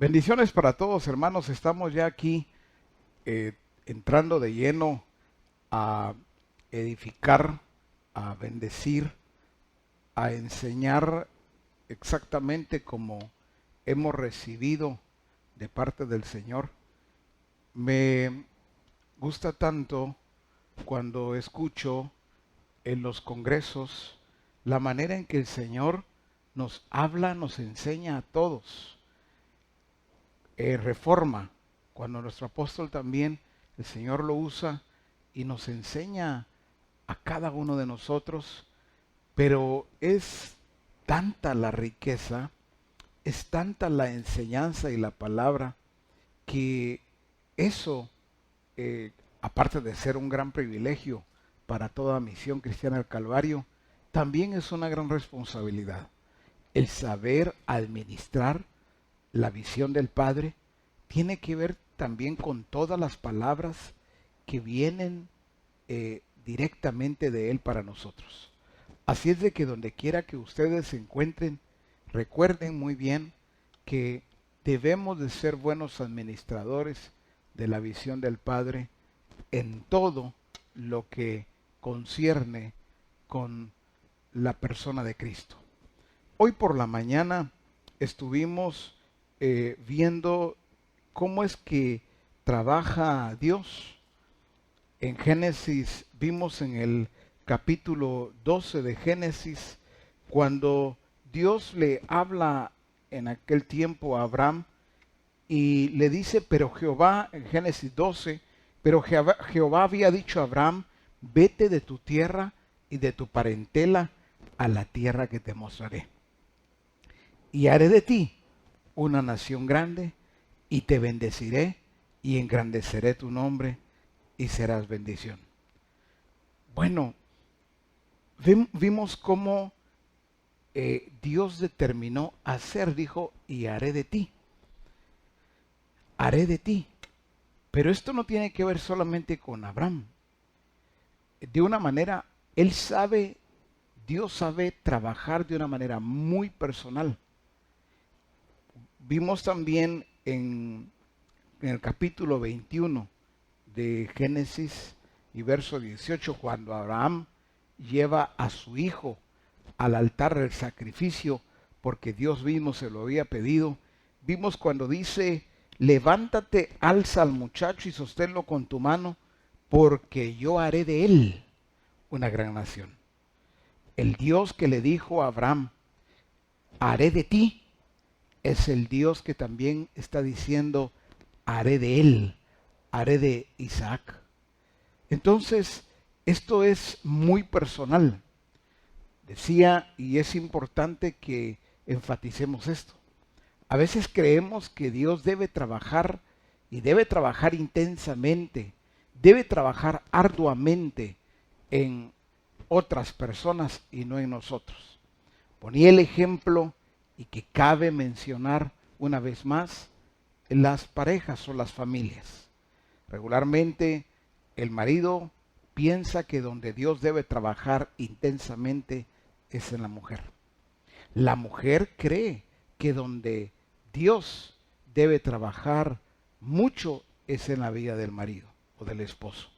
Bendiciones para todos, hermanos. Estamos ya aquí entrando de lleno a edificar, a bendecir, a enseñar exactamente como hemos recibido de parte del Señor. Me gusta tanto cuando escucho en los congresos la manera en que el Señor nos habla, nos enseña a todos. Reforma, cuando nuestro apóstol también, el Señor lo usa y nos enseña a cada uno de nosotros, pero es tanta la riqueza, es tanta la enseñanza y la palabra, que eso, aparte de ser un gran privilegio para toda misión cristiana del Calvario, también es una gran responsabilidad. El saber administrar la visión del Padre tiene que ver también con todas las palabras que vienen directamente de Él para nosotros. Así es de que donde quiera que ustedes se encuentren, recuerden muy bien que debemos de ser buenos administradores de la visión del Padre en todo lo que concierne con la persona de Cristo. Hoy por la mañana estuvimos viendo cómo es que trabaja Dios. En Génesis vimos en el capítulo 12 de Génesis, cuando Dios le habla en aquel tiempo a Abraham y le dice, pero Jehová, en Génesis 12, pero Jehová había dicho a Abraham, vete de tu tierra y de tu parentela a la tierra que te mostraré. Y haré de ti una nación grande, y te bendeciré, y engrandeceré tu nombre, y serás bendición. Bueno, vimos cómo Dios determinó hacer, dijo, y haré de ti. Haré de ti. Pero esto no tiene que ver solamente con Abraham. De una manera, Dios sabe trabajar de una manera muy personal. Vimos también en el capítulo 21 de Génesis y verso 18, cuando Abraham lleva a su hijo al altar del sacrificio, porque Dios mismo se lo había pedido. Vimos cuando dice, levántate, alza al muchacho y sosténlo con tu mano, porque yo haré de él una gran nación. El Dios que le dijo a Abraham, haré de ti, es el Dios que también está diciendo, haré de él, haré de Isaac. Entonces, esto es muy personal. Decía, y es importante que enfaticemos esto. A veces creemos que Dios debe trabajar y debe trabajar intensamente, debe trabajar arduamente en otras personas y no en nosotros. Ponía el ejemplo, y que cabe mencionar una vez más, las parejas o las familias. Regularmente el marido piensa que donde Dios debe trabajar intensamente es en la mujer. La mujer cree que donde Dios debe trabajar mucho es en la vida del marido o del esposo.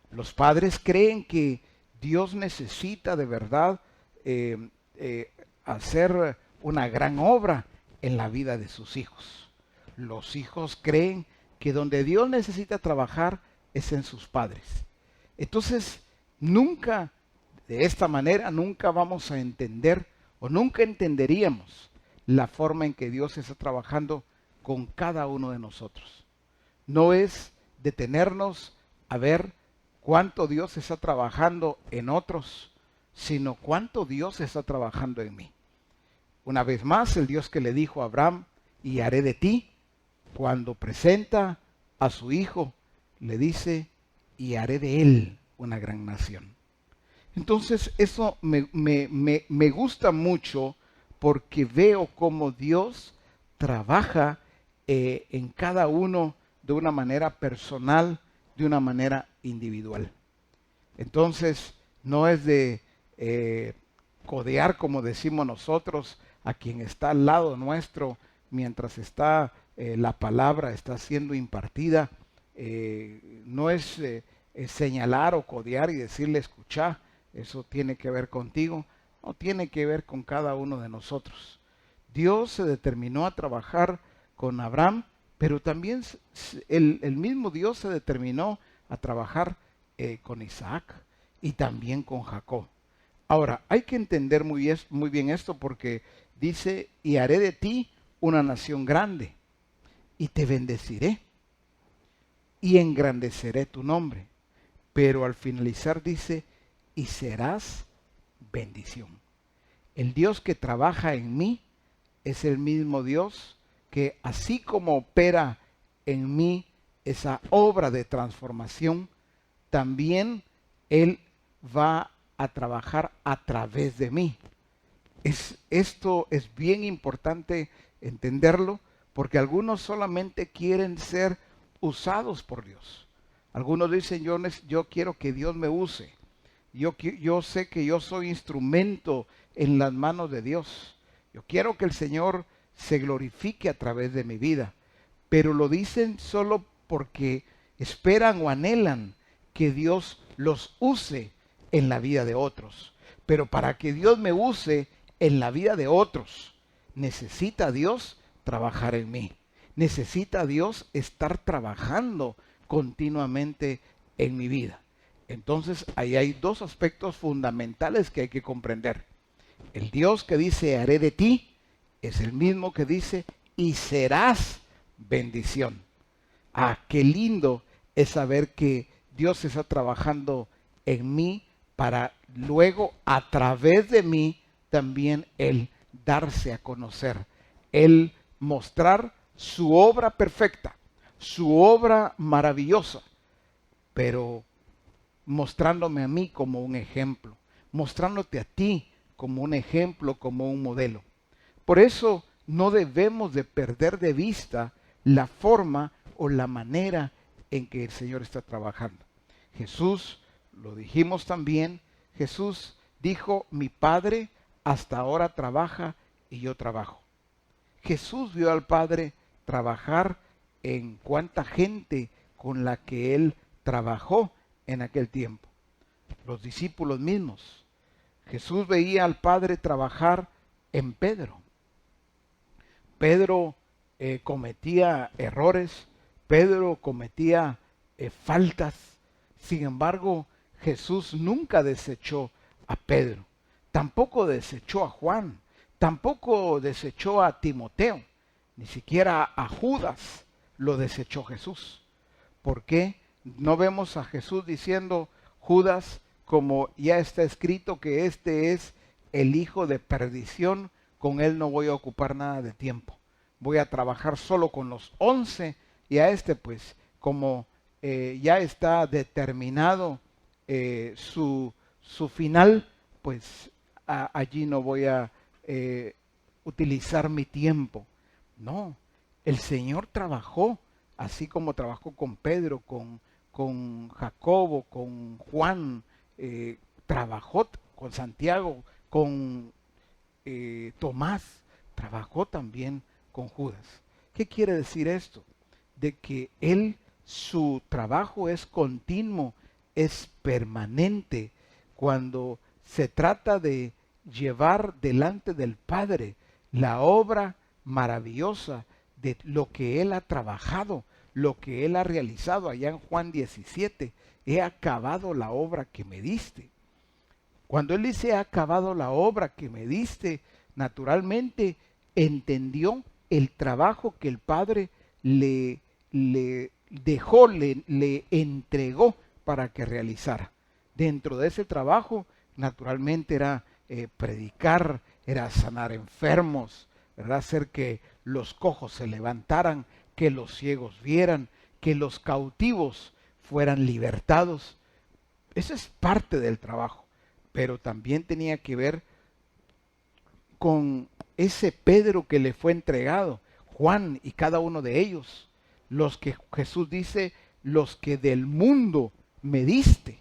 Los padres creen que Dios necesita de verdad hacer una gran obra en la vida de sus hijos. Los hijos creen que donde Dios necesita trabajar es en sus padres. Entonces, nunca, de esta manera, nunca vamos a entender o nunca entenderíamos la forma en que Dios está trabajando con cada uno de nosotros. No es detenernos a ver cuánto Dios está trabajando en otros, sino cuánto Dios está trabajando en mí. Una vez más, el Dios que le dijo a Abraham, y haré de ti, cuando presenta a su hijo, le dice, y haré de él una gran nación. Entonces, eso me gusta mucho, porque veo cómo Dios trabaja en cada uno de una manera personal, de una manera individual. Entonces, no es de codear, como decimos nosotros, a quien está al lado nuestro mientras está la palabra está siendo impartida, no es señalar o codear y decirle escuchá, eso tiene que ver contigo, no tiene que ver con cada uno de nosotros. Dios se determinó a trabajar con Abraham, pero también el mismo Dios se determinó a trabajar con Isaac y también con Jacob. Ahora, hay que entender muy bien esto porque dice, y haré de ti una nación grande, y te bendeciré, y engrandeceré tu nombre. Pero al finalizar dice, y serás bendición. El Dios que trabaja en mí es el mismo Dios que así como opera en mí esa obra de transformación, también Él va a trabajar a través de mí. Esto es bien importante entenderlo porque algunos solamente quieren ser usados por Dios. Algunos dicen, yo quiero que Dios me use. Yo sé que yo soy instrumento en las manos de Dios. Yo quiero que el Señor se glorifique a través de mi vida. Pero lo dicen solo porque esperan o anhelan que Dios los use en la vida de otros. Pero para que Dios me use en la vida de otros, necesita Dios trabajar en mí. Necesita Dios estar trabajando continuamente en mi vida. Entonces, ahí hay dos aspectos fundamentales que hay que comprender. El Dios que dice, haré de ti, es el mismo que dice, y serás bendición. Ah, qué lindo es saber que Dios está trabajando en mí para luego, a través de mí, también Él darse a conocer. Él mostrar su obra perfecta, su obra maravillosa, pero mostrándome a mí como un ejemplo, mostrándote a ti como un ejemplo, como un modelo. Por eso no debemos de perder de vista la forma o la manera en que el Señor está trabajando. Jesús, lo dijimos también, Jesús dijo, mi Padre hasta ahora trabaja y yo trabajo. Jesús vio al Padre trabajar en cuánta gente con la que Él trabajó en aquel tiempo. Los discípulos mismos. Jesús veía al Padre trabajar en Pedro. Pedro cometía errores, Pedro cometía faltas. Sin embargo, Jesús nunca desechó a Pedro, tampoco desechó a Juan, tampoco desechó a Timoteo, ni siquiera a Judas lo desechó Jesús. ¿Por qué? No vemos a Jesús diciendo, Judas, como ya está escrito que este es el hijo de perdición, con él no voy a ocupar nada de tiempo. Voy a trabajar solo con los 11 y a este pues como ya está determinado su final, pues allí no voy a utilizar mi tiempo. No, el Señor trabajó así como trabajó con Pedro, con Jacobo, con Juan, trabajó con Santiago, con Tomás, trabajó también con Judas. ¿Qué quiere decir esto? De que su trabajo es continuo, es permanente. Cuando se trata de llevar delante del Padre la obra maravillosa de lo que Él ha trabajado, lo que Él ha realizado allá en Juan 17, he acabado la obra que me diste. Cuando Él dice he acabado la obra que me diste, naturalmente entendió el trabajo que el Padre le dejó, le entregó para que realizara. Dentro de ese trabajo, naturalmente era predicar, era sanar enfermos, ¿verdad? Hacer que los cojos se levantaran, que los ciegos vieran, que los cautivos fueran libertados. Eso es parte del trabajo, pero también tenía que ver con ese Pedro que le fue entregado, Juan y cada uno de ellos, los que Jesús dice, los que del mundo me diste,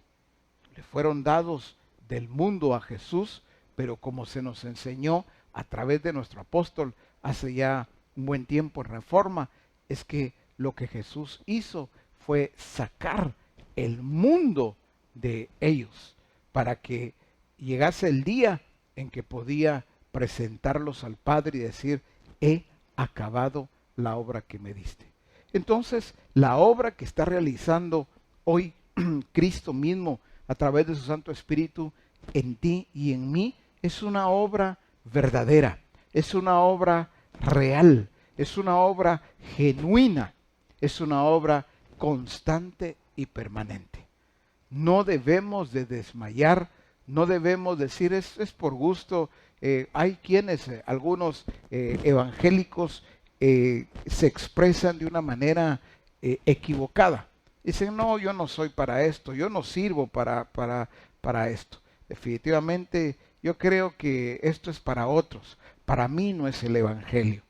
le fueron dados del mundo a Jesús, pero como se nos enseñó a través de nuestro apóstol hace ya un buen tiempo en Reforma, es que lo que Jesús hizo fue sacar el mundo de ellos para que llegase el día en que podía presentarlos al Padre y decir, he acabado la obra que me diste. Entonces, la obra que está realizando hoy Cristo mismo a través de su Santo Espíritu en ti y en mí es una obra verdadera, es una obra real, es una obra genuina, es una obra constante y permanente. No debemos de desmayar, no debemos decir es por gusto. Hay quienes, algunos evangélicos, se expresan de una manera equivocada. Dicen, no, yo no soy para esto, yo no sirvo para esto. Definitivamente yo creo que esto es para otros. Para mí no es el evangelio.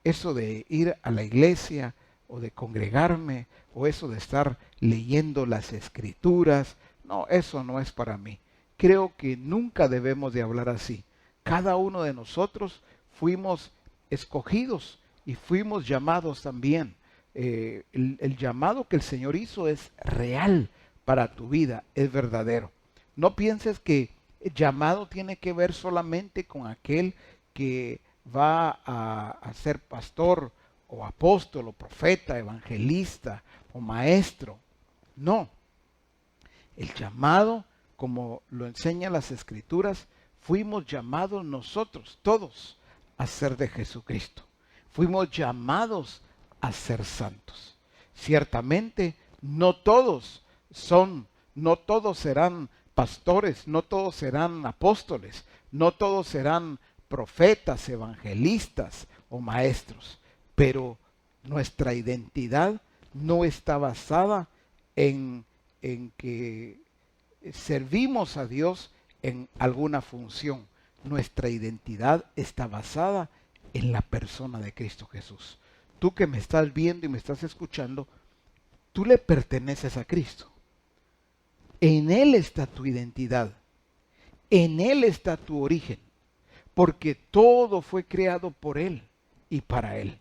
Eso de ir a la iglesia o de congregarme o eso de estar leyendo las escrituras, no, eso no es para mí. Creo que nunca debemos de hablar así. Cada uno de nosotros fuimos escogidos y fuimos llamados también. El llamado que el Señor hizo es real para tu vida, es verdadero. No pienses que el llamado tiene que ver solamente con aquel que va a ser pastor o apóstol o profeta, evangelista o maestro. No, el llamado, como lo enseñan las Escrituras, fuimos llamados nosotros, todos, a ser de Jesucristo. Fuimos llamados a ser santos. Ciertamente, no todos serán pastores, no todos serán apóstoles, no todos serán profetas, evangelistas o maestros, pero nuestra identidad no está basada en que servimos a Dios en alguna función. Nuestra identidad está basada en la persona de Cristo Jesús. Tú que me estás viendo y me estás escuchando, tú le perteneces a Cristo. En Él está tu identidad. En Él está tu origen. Porque todo fue creado por Él y para Él.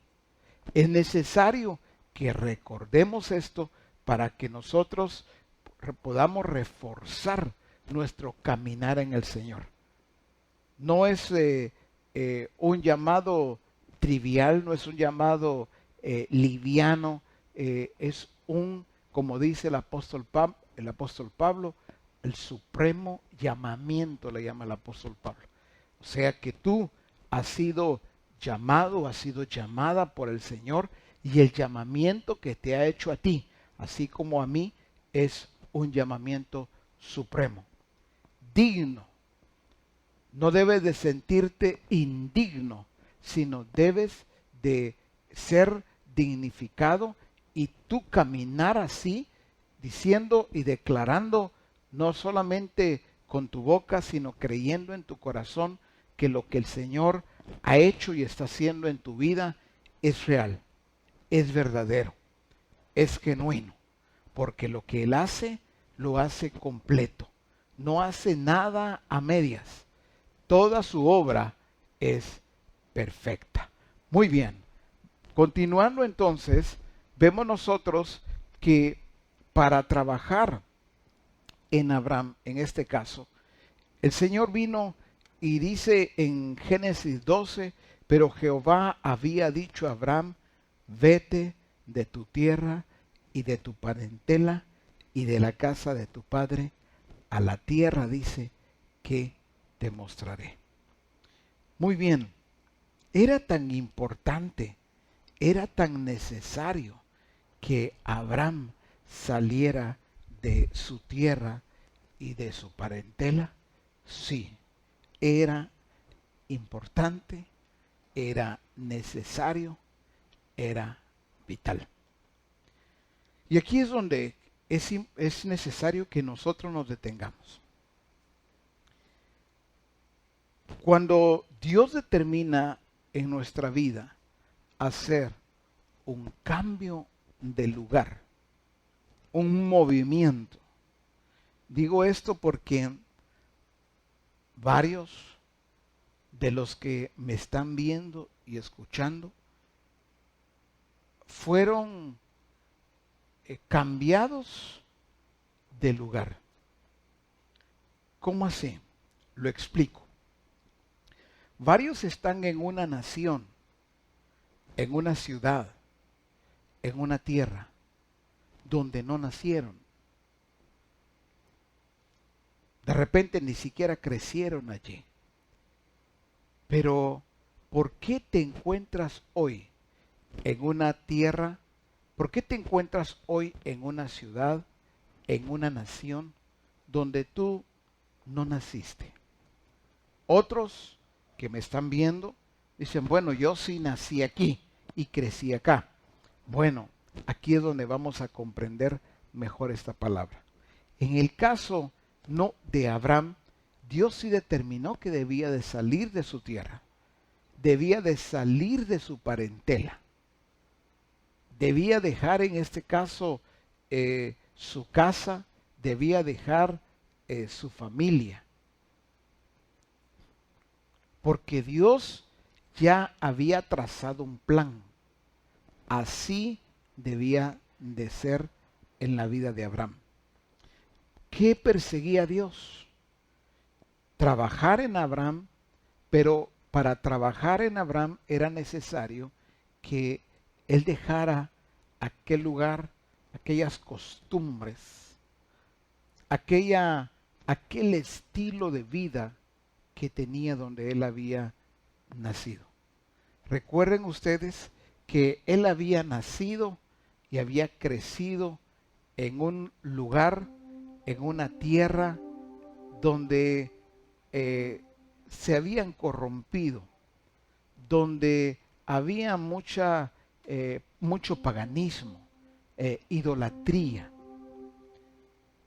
Es necesario que recordemos esto para que nosotros podamos reforzar nuestro caminar en el Señor. No es un llamado trivial, no es un llamado liviano, es como dice el apóstol Pablo, el supremo llamamiento, le llama el apóstol Pablo. O sea que tú has sido llamado, has sido llamada por el Señor y el llamamiento que te ha hecho a ti, así como a mí, es un llamamiento supremo, digno. No debes de sentirte indigno, sino debes de ser dignificado y tú caminar así, diciendo y declarando, no solamente con tu boca, sino creyendo en tu corazón que lo que el Señor ha hecho y está haciendo en tu vida es real, es verdadero, es genuino, porque lo que Él hace, lo hace completo, no hace nada a medias. Toda su obra es perfecta. Muy bien. Continuando entonces, vemos nosotros que para trabajar en Abraham, en este caso, el Señor vino y dice en Génesis 12, pero Jehová había dicho a Abraham, vete de tu tierra y de tu parentela y de la casa de tu padre a la tierra, dice, que te mostraré. Muy bien, era tan importante, era tan necesario que Abraham saliera de su tierra y de su parentela. Sí, era importante, era necesario, era vital. Y aquí es donde es necesario que nosotros nos detengamos. Cuando Dios determina en nuestra vida hacer un cambio de lugar, un movimiento, digo esto porque varios de los que me están viendo y escuchando fueron cambiados de lugar. ¿Cómo así? Lo explico. Varios están en una nación, en una ciudad, en una tierra, donde no nacieron. De repente ni siquiera crecieron allí. Pero, ¿por qué te encuentras hoy en una tierra? ¿Por qué te encuentras hoy en una ciudad, en una nación, donde tú no naciste? Otros que me están viendo dicen, bueno, yo sí nací aquí y crecí acá. Bueno, aquí es donde vamos a comprender mejor esta palabra. En el caso no de Abraham, Dios sí determinó que debía de salir de su tierra, debía de salir de su parentela, debía dejar en este caso su casa, debía dejar su familia, porque Dios ya había trazado un plan. Así debía de ser en la vida de Abraham. ¿Qué perseguía Dios? Trabajar en Abraham, pero para trabajar en Abraham era necesario que él dejara aquel lugar, aquellas costumbres, aquel estilo de vida que tenía donde él había nacido. Recuerden ustedes que él había nacido y había crecido en un lugar, en una tierra donde se habían corrompido, donde había mucho paganismo, idolatría.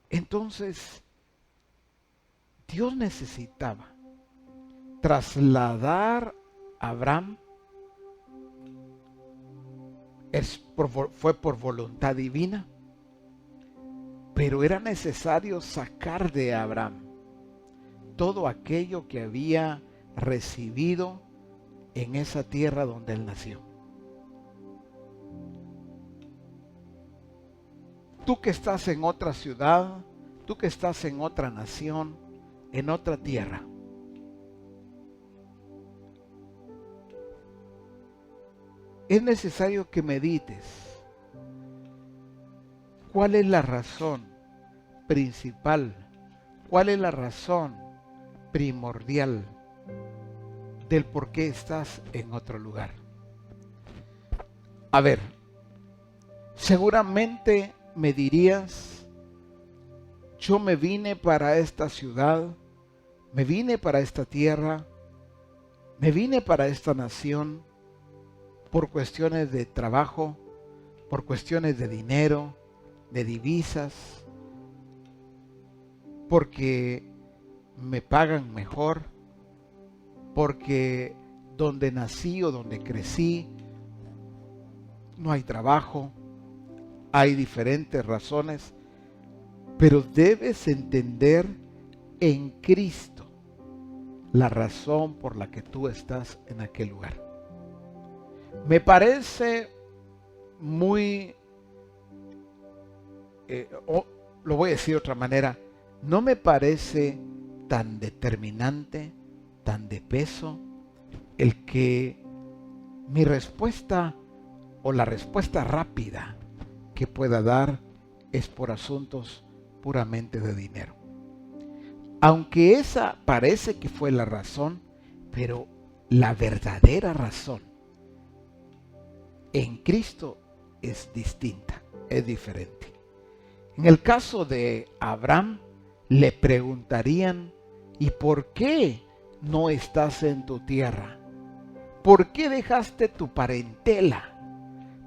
Entonces, Dios necesitaba trasladar a Abraham. Fue por voluntad divina, pero era necesario sacar de Abraham todo aquello que había recibido en esa tierra donde él nació. Tú que estás en otra ciudad, tú que estás en otra nación, en otra tierra, es necesario que medites cuál es la razón principal, cuál es la razón primordial del por qué estás en otro lugar. A ver, seguramente me dirías, yo me vine para esta ciudad, me vine para esta tierra, me vine para esta nación por cuestiones de trabajo, por cuestiones de dinero, de divisas, porque me pagan mejor, porque donde nací o donde crecí no hay trabajo, hay diferentes razones, pero debes entender en Cristo la razón por la que tú estás en aquel lugar. Me parece muy, lo voy a decir de otra manera, no me parece tan determinante, tan de peso, el que mi respuesta o la respuesta rápida que pueda dar es por asuntos puramente de dinero. Aunque esa parece que fue la razón, pero la verdadera razón en Cristo es distinta, es diferente. En el caso de Abraham, le preguntarían, ¿y por qué no estás en tu tierra? ¿Por qué dejaste tu parentela?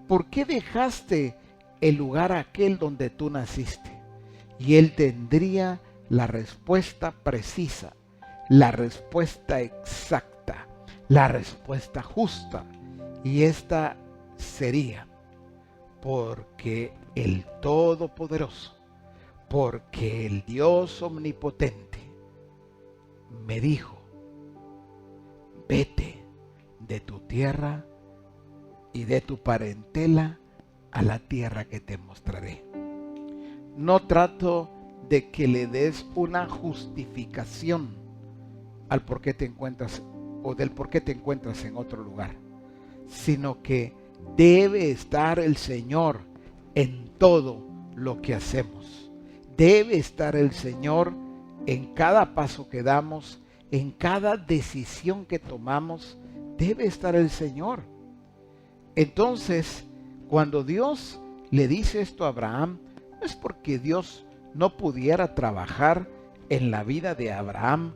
¿Por qué dejaste el lugar aquel donde tú naciste? Y él tendría la respuesta precisa, la respuesta exacta, la respuesta justa. Y esta sería, porque el Todopoderoso, porque el Dios Omnipotente me dijo, vete de tu tierra y de tu parentela a la tierra que te mostraré. No trato de que le des una justificación al por qué te encuentras o del por qué te encuentras en otro lugar, sino que debe estar el Señor en todo lo que hacemos. Debe estar el Señor en cada paso que damos, en cada decisión que tomamos, debe estar el Señor. Entonces, cuando Dios le dice esto a Abraham, no es porque Dios no pudiera trabajar en la vida de Abraham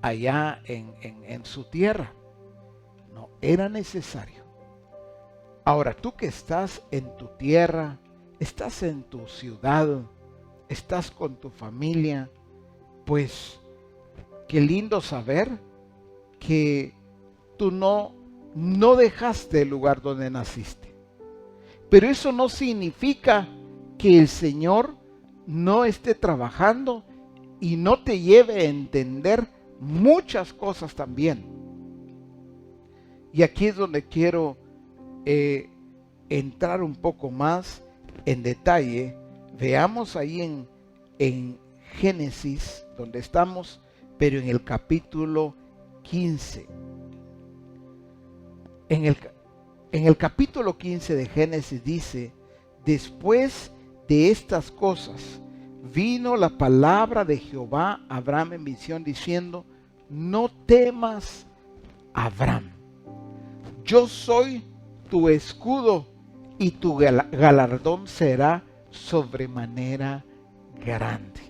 allá en su tierra. No, era necesario. Ahora, tú que estás en tu tierra, estás en tu ciudad, estás con tu familia, pues qué lindo saber que tú no dejaste el lugar donde naciste. Pero eso no significa que el Señor no esté trabajando y no te lleve a entender muchas cosas también. Y aquí es donde quiero entrar un poco más en detalle. Veamos ahí en Génesis, donde estamos, pero en el capítulo 15. En el capítulo 15 de Génesis dice: después de estas cosas vino la palabra de Jehová a Abraham en visión diciendo: no temas, Abraham, yo soy tu escudo y tu galardón será sobremanera grande.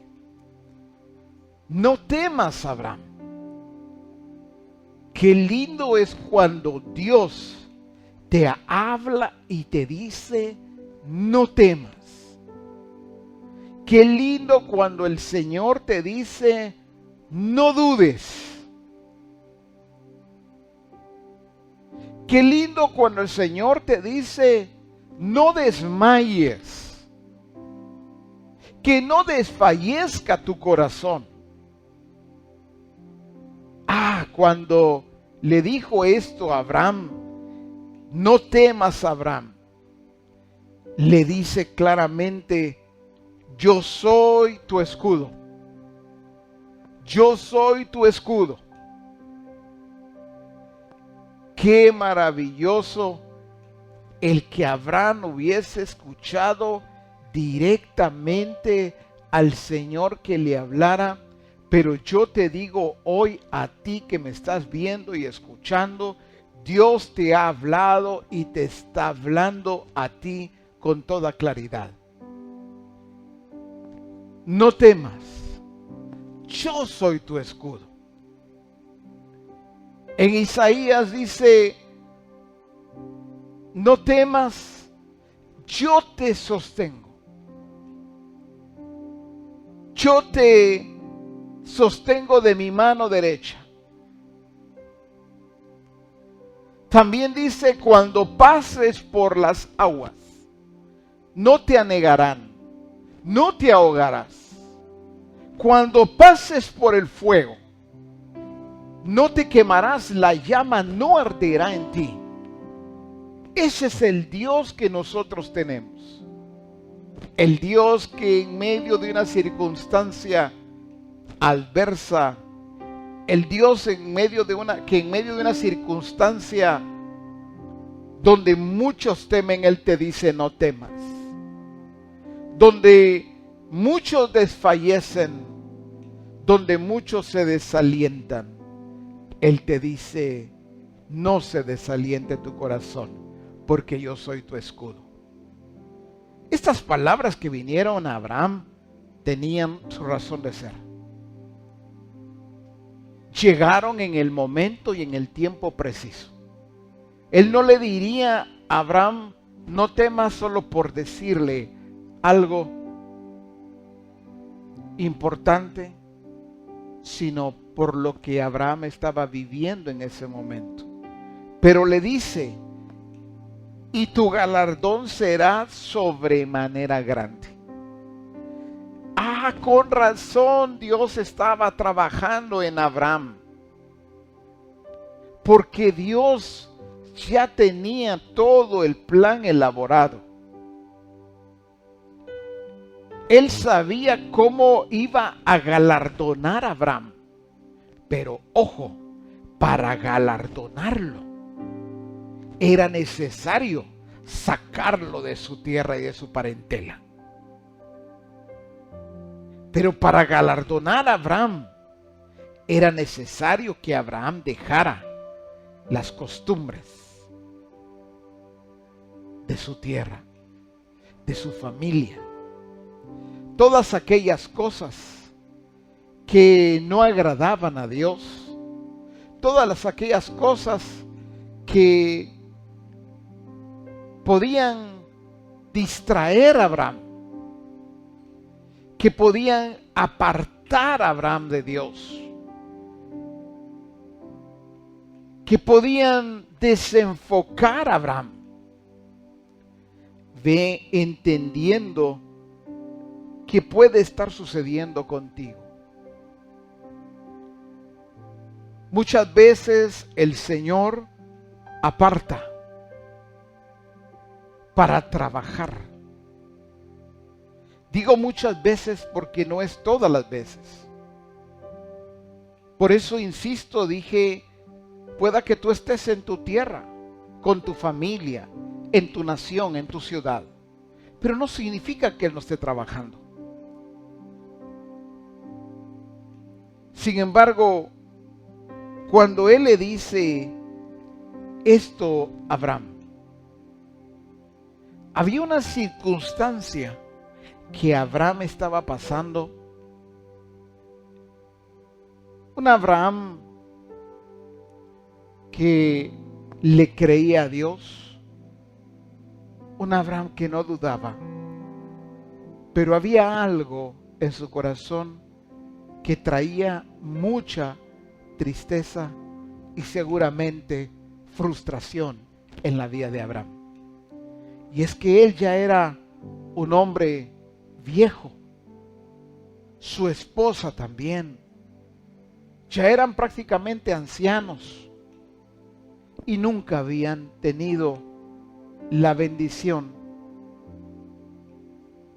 No temas, Abraham. Qué lindo es cuando Dios te habla y te dice: no temas. Qué lindo cuando el Señor te dice: no dudes. Qué lindo cuando el Señor te dice: no desmayes. Que no desfallezca tu corazón. Cuando le dijo esto a Abraham: no temas, Abraham, le dice claramente: yo soy tu escudo. Yo soy tu escudo. Qué maravilloso el que Abraham hubiese escuchado directamente al Señor que le hablara. Pero yo te digo hoy a ti que me estás viendo y escuchando, Dios te ha hablado y te está hablando a ti con toda claridad. No temas, yo soy tu escudo. En Isaías dice: no temas, yo te sostengo. Yo te sostengo de mi mano derecha. También dice: cuando pases por las aguas, no te anegarán, no te ahogarás. Cuando pases por el fuego, no te quemarás, la llama no arderá en ti. Ese es el Dios que nosotros tenemos. El Dios que en medio de una circunstancia adversa, el Dios que en medio de una circunstancia donde muchos temen, Él te dice: no temas. Donde muchos desfallecen, donde muchos se desalientan, Él te dice: no se desaliente tu corazón, porque yo soy tu escudo. Estas palabras que vinieron a Abraham tenían su razón de ser. Llegaron en el momento y en el tiempo preciso. Él no le diría a Abraham: no temas, solo por decirle algo importante, sino por lo que Abraham estaba viviendo en ese momento. Pero le dice: y tu galardón será sobremanera grande. Con razón Dios estaba trabajando en Abraham, porque Dios ya tenía todo el plan elaborado. Él sabía cómo iba a galardonar a Abraham. Pero ojo, para galardonarlo era necesario sacarlo de su tierra y de su parentela. Pero para galardonar a Abraham era necesario que Abraham dejara las costumbres de su tierra, de su familia, todas aquellas cosas que no agradaban a Dios, todas aquellas cosas que podían distraer a Abraham, que podían apartar a Abraham de Dios, que podían desenfocar a Abraham. Ve entendiendo que puede estar sucediendo contigo. Muchas veces el Señor aparta para trabajar. Digo muchas veces porque no es todas las veces. Por eso insisto, dije, pueda que tú estés en tu tierra, con tu familia, en tu nación, en tu ciudad, pero no significa que Él no esté trabajando. Sin embargo, cuando Él le dice esto a Abraham, había una circunstancia que Abraham estaba pasando. Un Abraham que le creía a Dios. Un Abraham que no dudaba. Pero había algo en su corazón que traía mucha tristeza y seguramente frustración en la vida de Abraham. Y es que él ya era un hombre viejo. Su esposa también. Ya eran prácticamente ancianos. Y nunca habían tenido la bendición.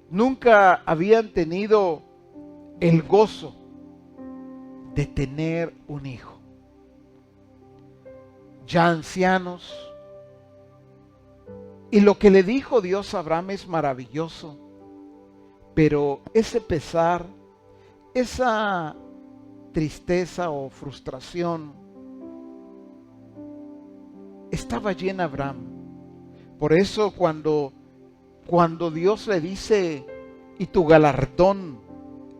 Nunca habían tenido el gozo de tener un hijo. Ya ancianos. Y lo que le dijo Dios a Abraham es maravilloso. Pero ese pesar, esa tristeza o frustración estaba llena Abraham. Por eso cuando Dios le dice, y tu galardón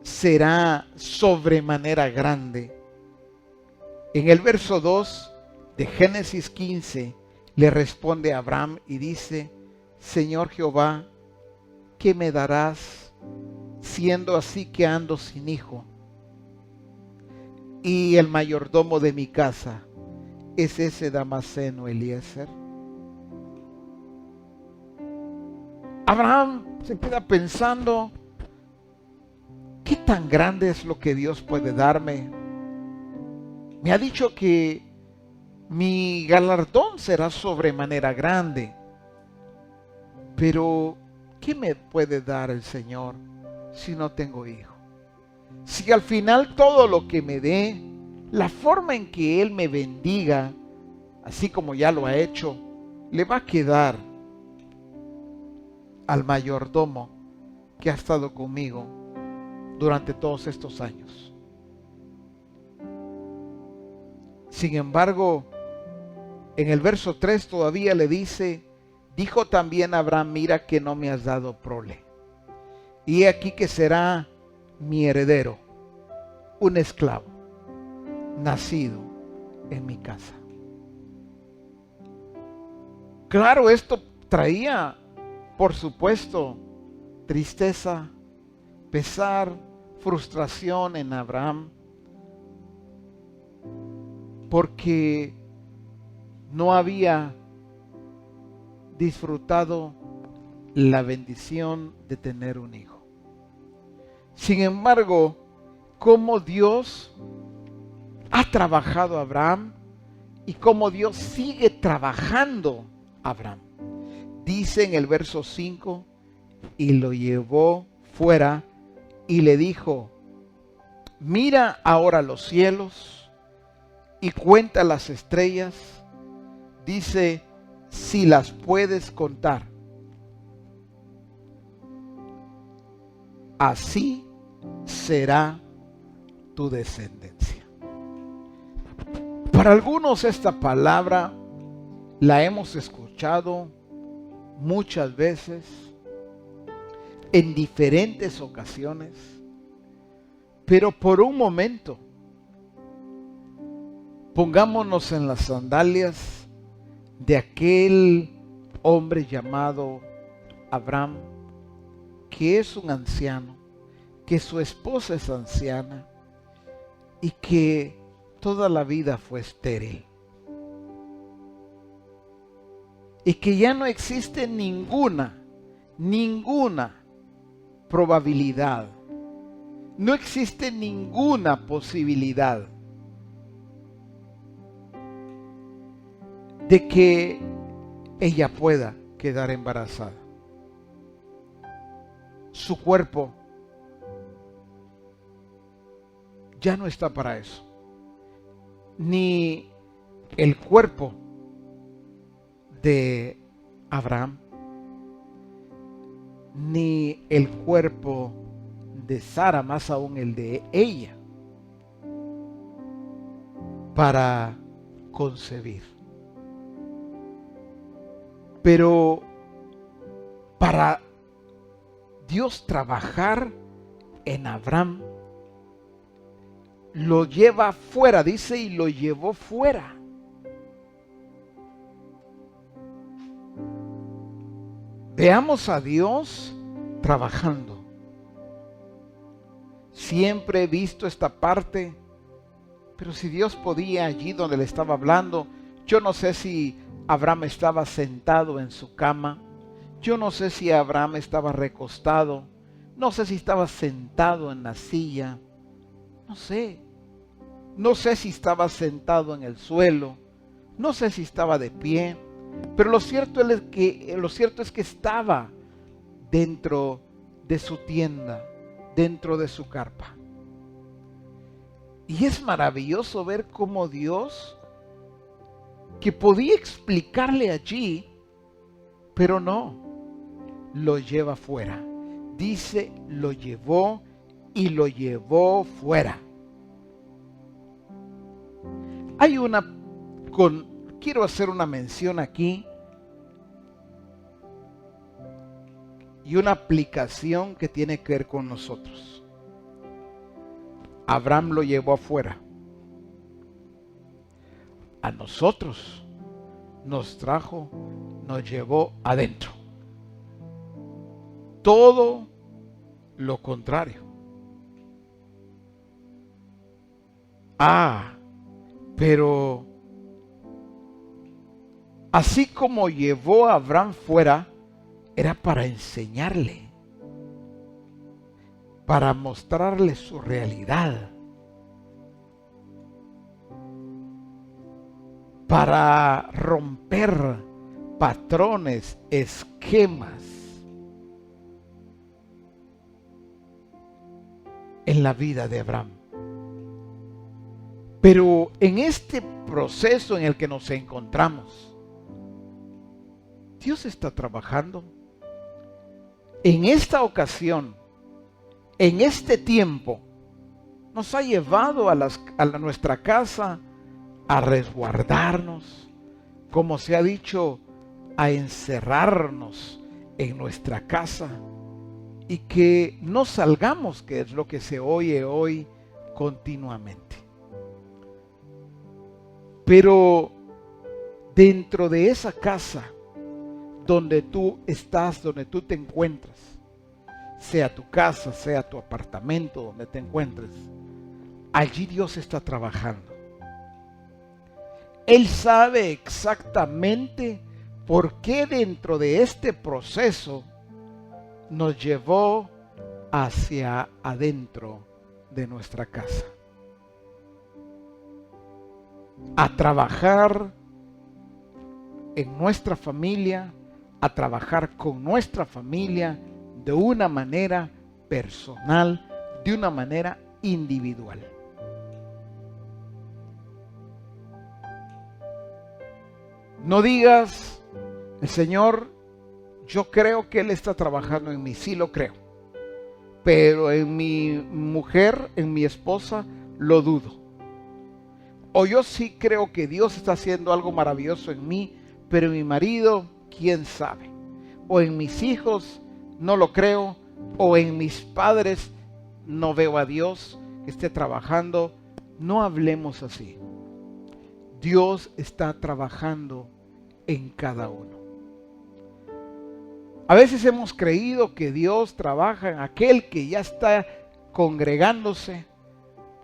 será sobremanera grande. En el verso 2 de Génesis 15 le responde a Abraham y dice, Señor Jehová, ¿qué me darás siendo así que ando sin hijo? Y el mayordomo de mi casa es ese Damaseno Eliezer. Abraham se queda pensando, ¿qué tan grande es lo que Dios puede darme? Me ha dicho que mi galardón será sobremanera grande, pero ¿qué me puede dar el Señor si no tengo hijo? Si al final todo lo que me dé, la forma en que Él me bendiga, así como ya lo ha hecho, le va a quedar al mayordomo que ha estado conmigo durante todos estos años. Sin embargo, en el verso 3 todavía le dice, dijo también Abraham, mira que no me has dado prole. Y he aquí que será mi heredero, un esclavo, nacido en mi casa. Claro, esto traía, por supuesto, tristeza, pesar, frustración en Abraham, porque no había disfrutado la bendición de tener un hijo. Sin embargo, cómo Dios ha trabajado a Abraham y cómo Dios sigue trabajando a Abraham. Dice en el verso 5, y lo llevó fuera y le dijo: mira ahora los cielos y cuenta las estrellas, dice, si las puedes contar. Así será tu descendencia. Para algunos esta palabra la hemos escuchado muchas veces, en diferentes ocasiones, pero por un momento pongámonos en las sandalias de aquel hombre llamado Abraham, que es un anciano, que su esposa es anciana y que toda la vida fue estéril. Y que ya no existe ninguna probabilidad, no existe ninguna posibilidad de que ella pueda quedar embarazada. Su cuerpo ya no está para eso. Ni el cuerpo de Abraham, ni el cuerpo de Sara, más aún el de ella, para concebir. Pero para Dios trabajar en Abraham, lo lleva fuera, dice, y lo llevó fuera. Veamos a Dios trabajando. Siempre he visto esta parte, pero si Dios podía allí donde le estaba hablando, yo no sé si Abraham estaba sentado en su cama, yo no sé si Abraham estaba recostado, no sé si estaba sentado en la silla, no sé si estaba sentado en el suelo, no sé si estaba de pie, pero lo cierto es que estaba dentro de su tienda, dentro de su carpa. Y es maravilloso ver cómo Dios, que podía explicarle allí, pero no, lo lleva fuera. Dice, lo llevó y lo llevó fuera. Quiero hacer una mención aquí y una aplicación que tiene que ver con nosotros. Abraham lo llevó afuera. A nosotros nos llevó adentro. Todo lo contrario. Pero así como llevó a Abraham fuera, era para enseñarle, para mostrarle su realidad, para romper patrones, esquemas en la vida de Abraham. Pero en este proceso en el que nos encontramos, Dios está trabajando. En esta ocasión, en este tiempo, nos ha llevado a nuestra casa a resguardarnos, como se ha dicho, a encerrarnos en nuestra casa y que no salgamos, que es lo que se oye hoy continuamente. Pero dentro de esa casa donde tú estás, donde tú te encuentras, sea tu casa, sea tu apartamento, donde te encuentres, allí Dios está trabajando. Él sabe exactamente por qué dentro de este proceso nos llevó hacia adentro de nuestra casa. A trabajar en nuestra familia, a trabajar con nuestra familia de una manera personal, de una manera individual. No digas, el Señor, yo creo que Él está trabajando en mí, sí lo creo, pero en mi mujer, en mi esposa, lo dudo. O yo sí creo que Dios está haciendo algo maravilloso en mí, pero en mi marido, quién sabe. O en mis hijos, no lo creo. O en mis padres, no veo a Dios que esté trabajando. No hablemos así. Dios está trabajando en cada uno. A veces hemos creído que Dios trabaja en aquel que ya está congregándose.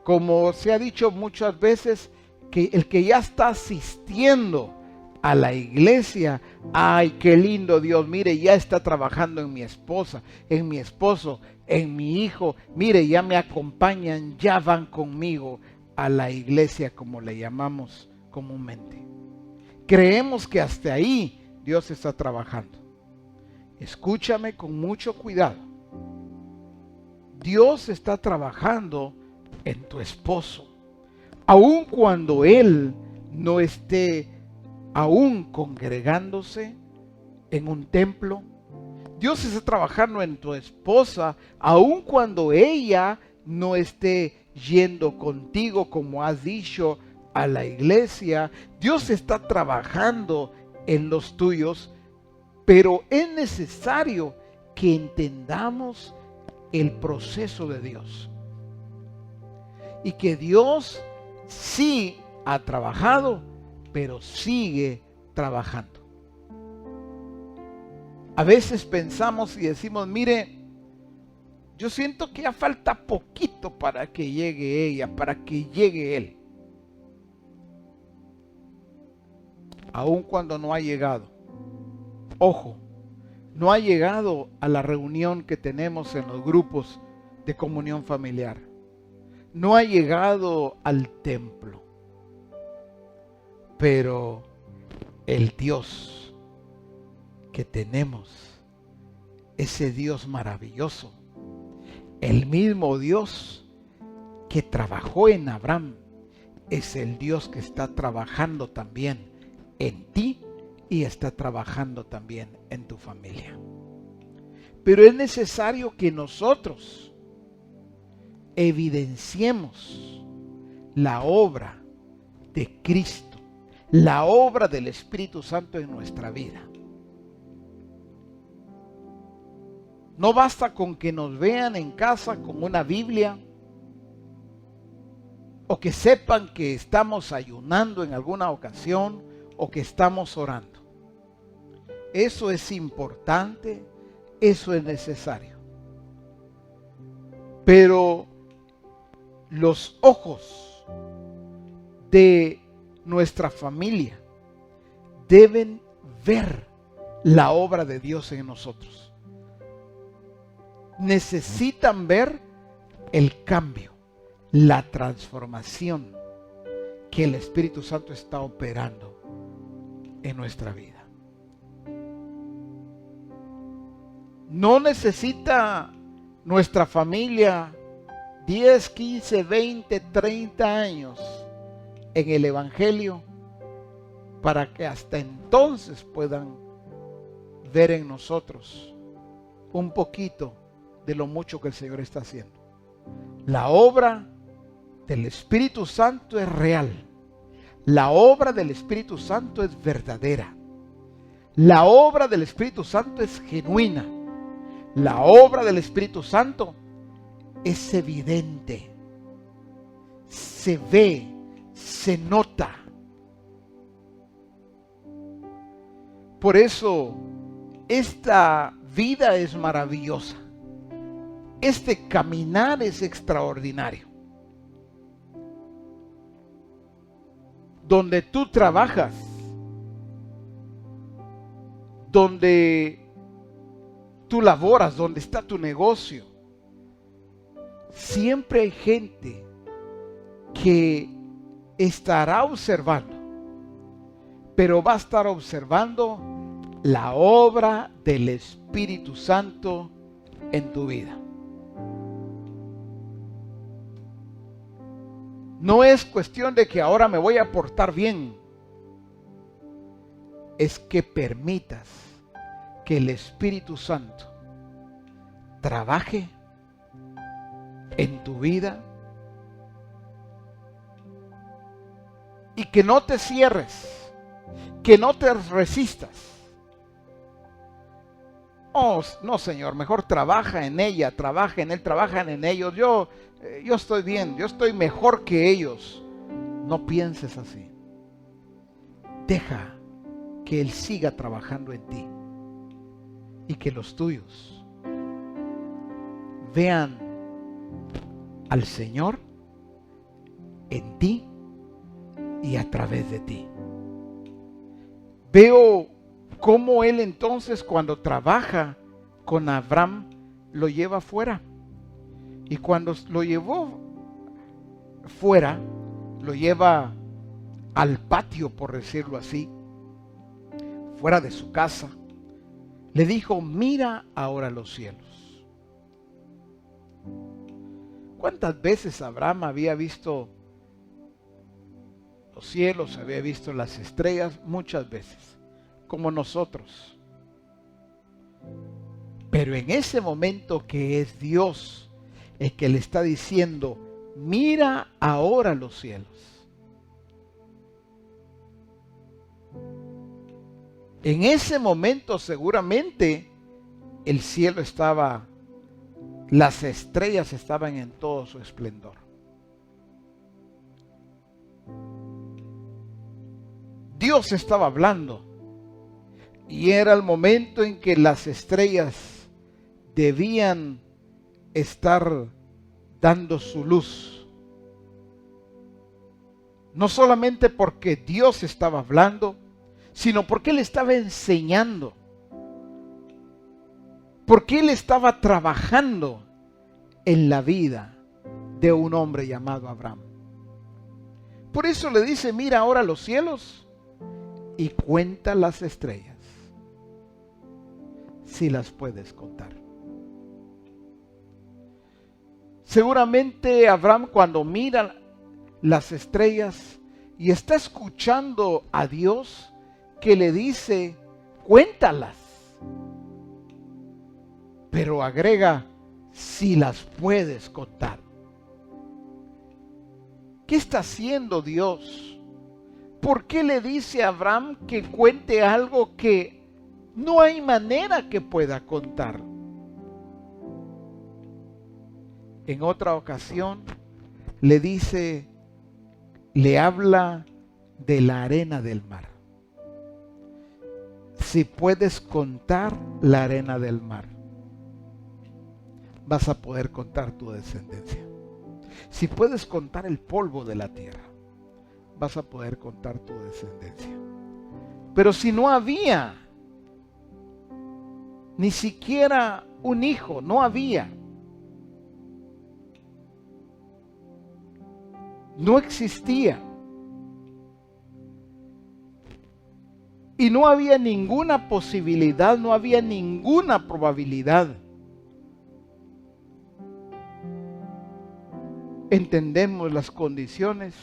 Como se ha dicho muchas veces, que el que ya está asistiendo a la iglesia, ay, qué lindo Dios, mire, ya está trabajando en mi esposa, en mi esposo, en mi hijo, mire, ya me acompañan, ya van conmigo a la iglesia, como le llamamos comúnmente. Creemos que hasta ahí Dios está trabajando. Escúchame con mucho cuidado. Dios está trabajando en tu esposo, aun cuando él no esté aún congregándose en un templo. Dios está trabajando en tu esposa, aun cuando ella no esté yendo contigo, como has dicho, a la iglesia. Dios está trabajando en los tuyos, pero es necesario que entendamos el proceso de Dios. Y que Dios sí ha trabajado, pero sigue trabajando. A veces pensamos y decimos, mire, yo siento que ya falta poquito para que llegue ella, para que llegue él. Aun cuando no ha llegado. Ojo, no ha llegado a la reunión que tenemos en los grupos de comunión familiar. No ha llegado al templo. Pero el Dios que tenemos, ese Dios maravilloso, el mismo Dios que trabajó en Abraham, es el Dios que está trabajando también en ti y está trabajando también en tu familia. Pero es necesario que nosotros evidenciemos la obra de Cristo, la obra del Espíritu Santo en nuestra vida. No basta con que nos vean en casa con una Biblia o que sepan que estamos ayunando en alguna ocasión o que estamos orando. Eso es importante, eso es necesario. Pero los ojos de nuestra familia deben ver la obra de Dios en nosotros. Necesitan ver el cambio, la transformación que el Espíritu Santo está operando en nuestra vida. No necesita nuestra familia 10, 15, 20, 30 años en el Evangelio para que hasta entonces puedan ver en nosotros un poquito de lo mucho que el Señor está haciendo. La obra del Espíritu Santo es real. La obra del Espíritu Santo es verdadera. La obra del Espíritu Santo es genuina. La obra del Espíritu Santo es evidente. Se ve, se nota. Por eso, esta vida es maravillosa. Este caminar es extraordinario. Donde tú trabajas, donde tú laboras, donde está tu negocio, siempre hay gente que estará observando, pero va a estar observando la obra del Espíritu Santo en tu vida. No es cuestión de que ahora me voy a portar bien. Es que permitas que el Espíritu Santo trabaje en tu vida y que no te cierres, que no te resistas. Oh, no, Señor, mejor trabaja en ella, trabaja en él, trabajan en ellos. Yo estoy bien, yo estoy mejor que ellos. No pienses así. Deja que Él siga trabajando en ti y que los tuyos vean al Señor en ti y a través de ti. Veo cómo Él entonces, cuando trabaja con Abraham, lo lleva fuera. Y cuando lo llevó fuera, lo lleva al patio, por decirlo así, fuera de su casa. Le dijo: mira ahora los cielos. ¿Cuántas veces Abraham había visto los cielos, había visto las estrellas? Muchas veces, como nosotros. Pero en ese momento que es Dios el que le está diciendo: mira ahora los cielos. En ese momento seguramente el cielo estaba, las estrellas estaban en todo su esplendor. Dios estaba hablando y era el momento en que las estrellas debían estar dando su luz. No solamente porque Dios estaba hablando, sino porque Él estaba enseñando, porque Él estaba trabajando en la vida de un hombre llamado Abraham. Por eso le dice: mira ahora los cielos y cuenta las estrellas, si las puedes contar. Seguramente Abraham, cuando mira las estrellas y está escuchando a Dios que le dice: cuéntalas, pero agrega: si las puedes contar. ¿Qué está haciendo Dios? ¿Por qué le dice a Abraham que cuente algo que no hay manera que pueda contar? En otra ocasión le dice, le habla de la arena del mar. Si puedes contar la arena del mar, vas a poder contar tu descendencia. Si puedes contar el polvo de la tierra, vas a poder contar tu descendencia. Pero si no había ni siquiera un hijo, no había, no existía, y no había ninguna posibilidad, no había ninguna probabilidad. Entendemos las condiciones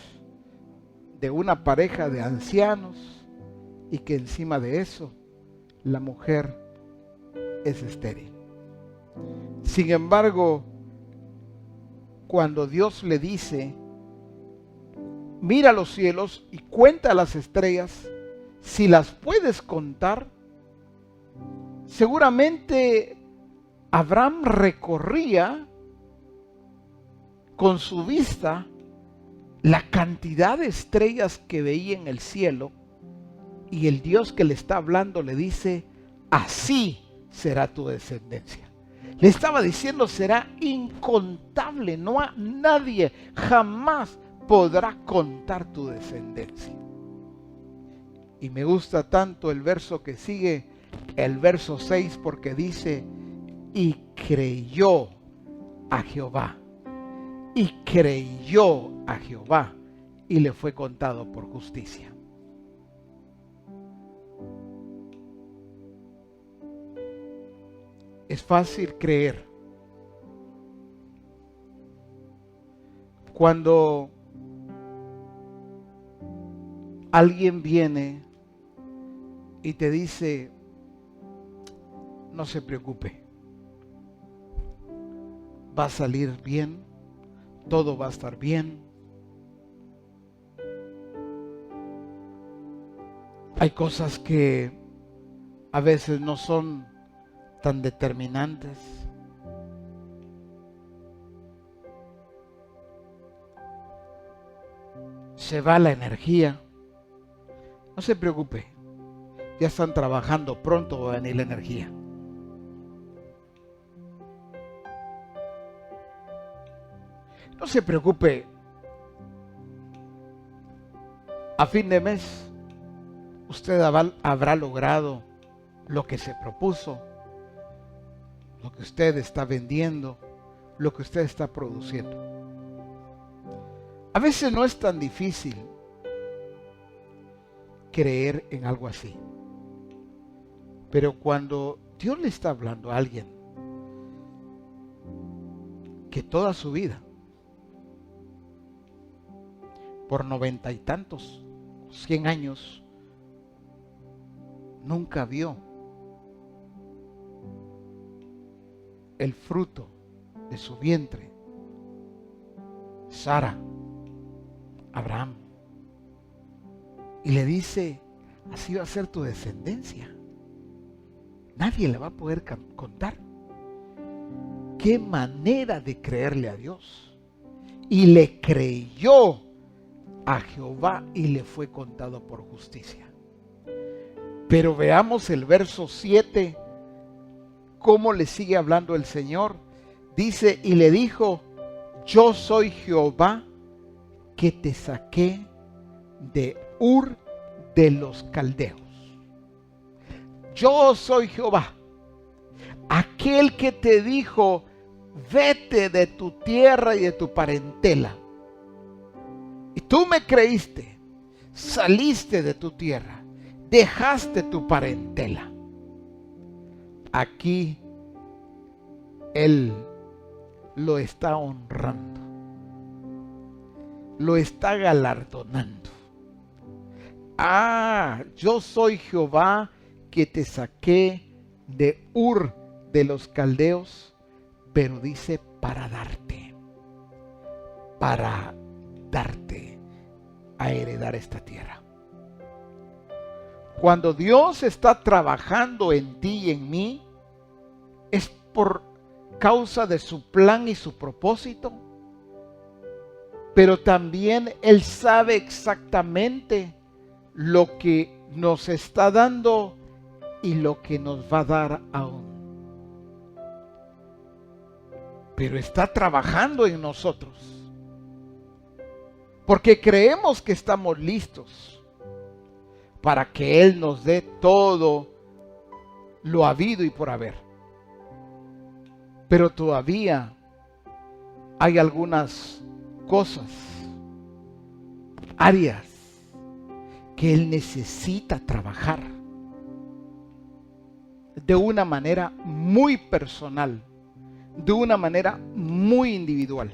de una pareja de ancianos y que encima de eso la mujer es estéril. Sin embargo, cuando Dios le dice: mira los cielos y cuenta las estrellas, si las puedes contar, seguramente Abraham recorría con su vista la cantidad de estrellas que veía en el cielo, y el Dios que le está hablando le dice: así será tu descendencia. Le estaba diciendo: será incontable, nadie jamás podrá contar tu descendencia. Y me gusta tanto el verso que sigue, el verso 6, porque dice: y creyó a Jehová. Y creyó a Jehová y le fue contado por justicia. Es fácil creer. Cuando alguien viene y te dice, no se preocupe, va a salir bien, todo va a estar bien. Hay cosas que a veces no son tan determinantes. Se va la energía. No se preocupe, ya están trabajando, pronto va a venir la energía. No se preocupe, a fin de mes usted habrá logrado lo que se propuso, lo que usted está vendiendo, lo que usted está produciendo. A veces no es tan difícil creer en algo así. Pero cuando Dios le está hablando a alguien que toda su vida, por 90 y tantos, 100 años, nunca vio el fruto de su vientre, Sara, Abraham, y le dice, así va a ser tu descendencia, nadie le va a poder contar. Qué manera de creerle a Dios. Y le creyó a Jehová y le fue contado por justicia. Pero veamos el verso 7, cómo le sigue hablando el Señor. Dice, y le dijo, yo soy Jehová que te saqué de Ur de los Caldeos. Yo soy Jehová, aquel que te dijo, vete de tu tierra y de tu parentela. Y tú me creíste, saliste de tu tierra, dejaste tu parentela. Aquí Él lo está honrando, lo está galardonando. Yo soy Jehová que te saqué de Ur de los Caldeos, pero dice para darte a heredar esta tierra. Cuando Dios está trabajando en ti y en mí, es por causa de su plan y su propósito, pero también Él sabe exactamente lo que nos está dando y lo que nos va a dar aún. Pero está trabajando en nosotros, porque creemos que estamos listos para que Él nos dé todo lo habido y por haber. Pero todavía hay algunas cosas, áreas que Él necesita trabajar de una manera muy personal, de una manera muy individual.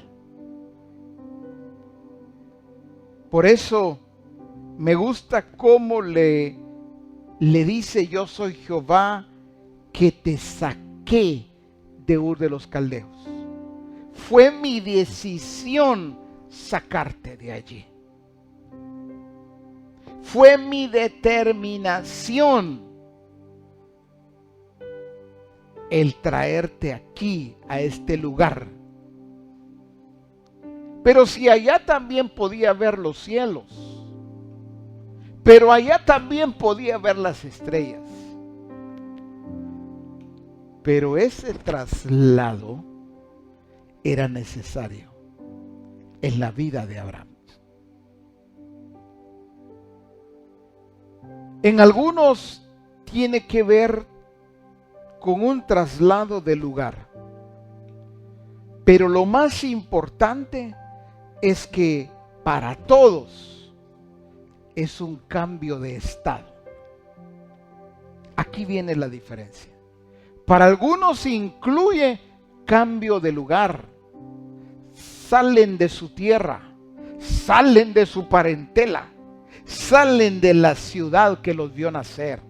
Por eso me gusta cómo le dice, yo soy Jehová que te saqué de Ur de los Caldeos. Fue mi decisión sacarte de allí. Fue mi determinación el traerte aquí, a este lugar. Pero si allá también podía ver los cielos, pero allá también podía ver las estrellas. Pero ese traslado era necesario en la vida de Abraham. En algunos tiene que ver con un traslado de lugar. Pero lo más importante es que para todos es un cambio de estado. Aquí viene la diferencia. Para algunos incluye cambio de lugar. Salen de su tierra, salen de su parentela, salen de la ciudad que los vio nacer.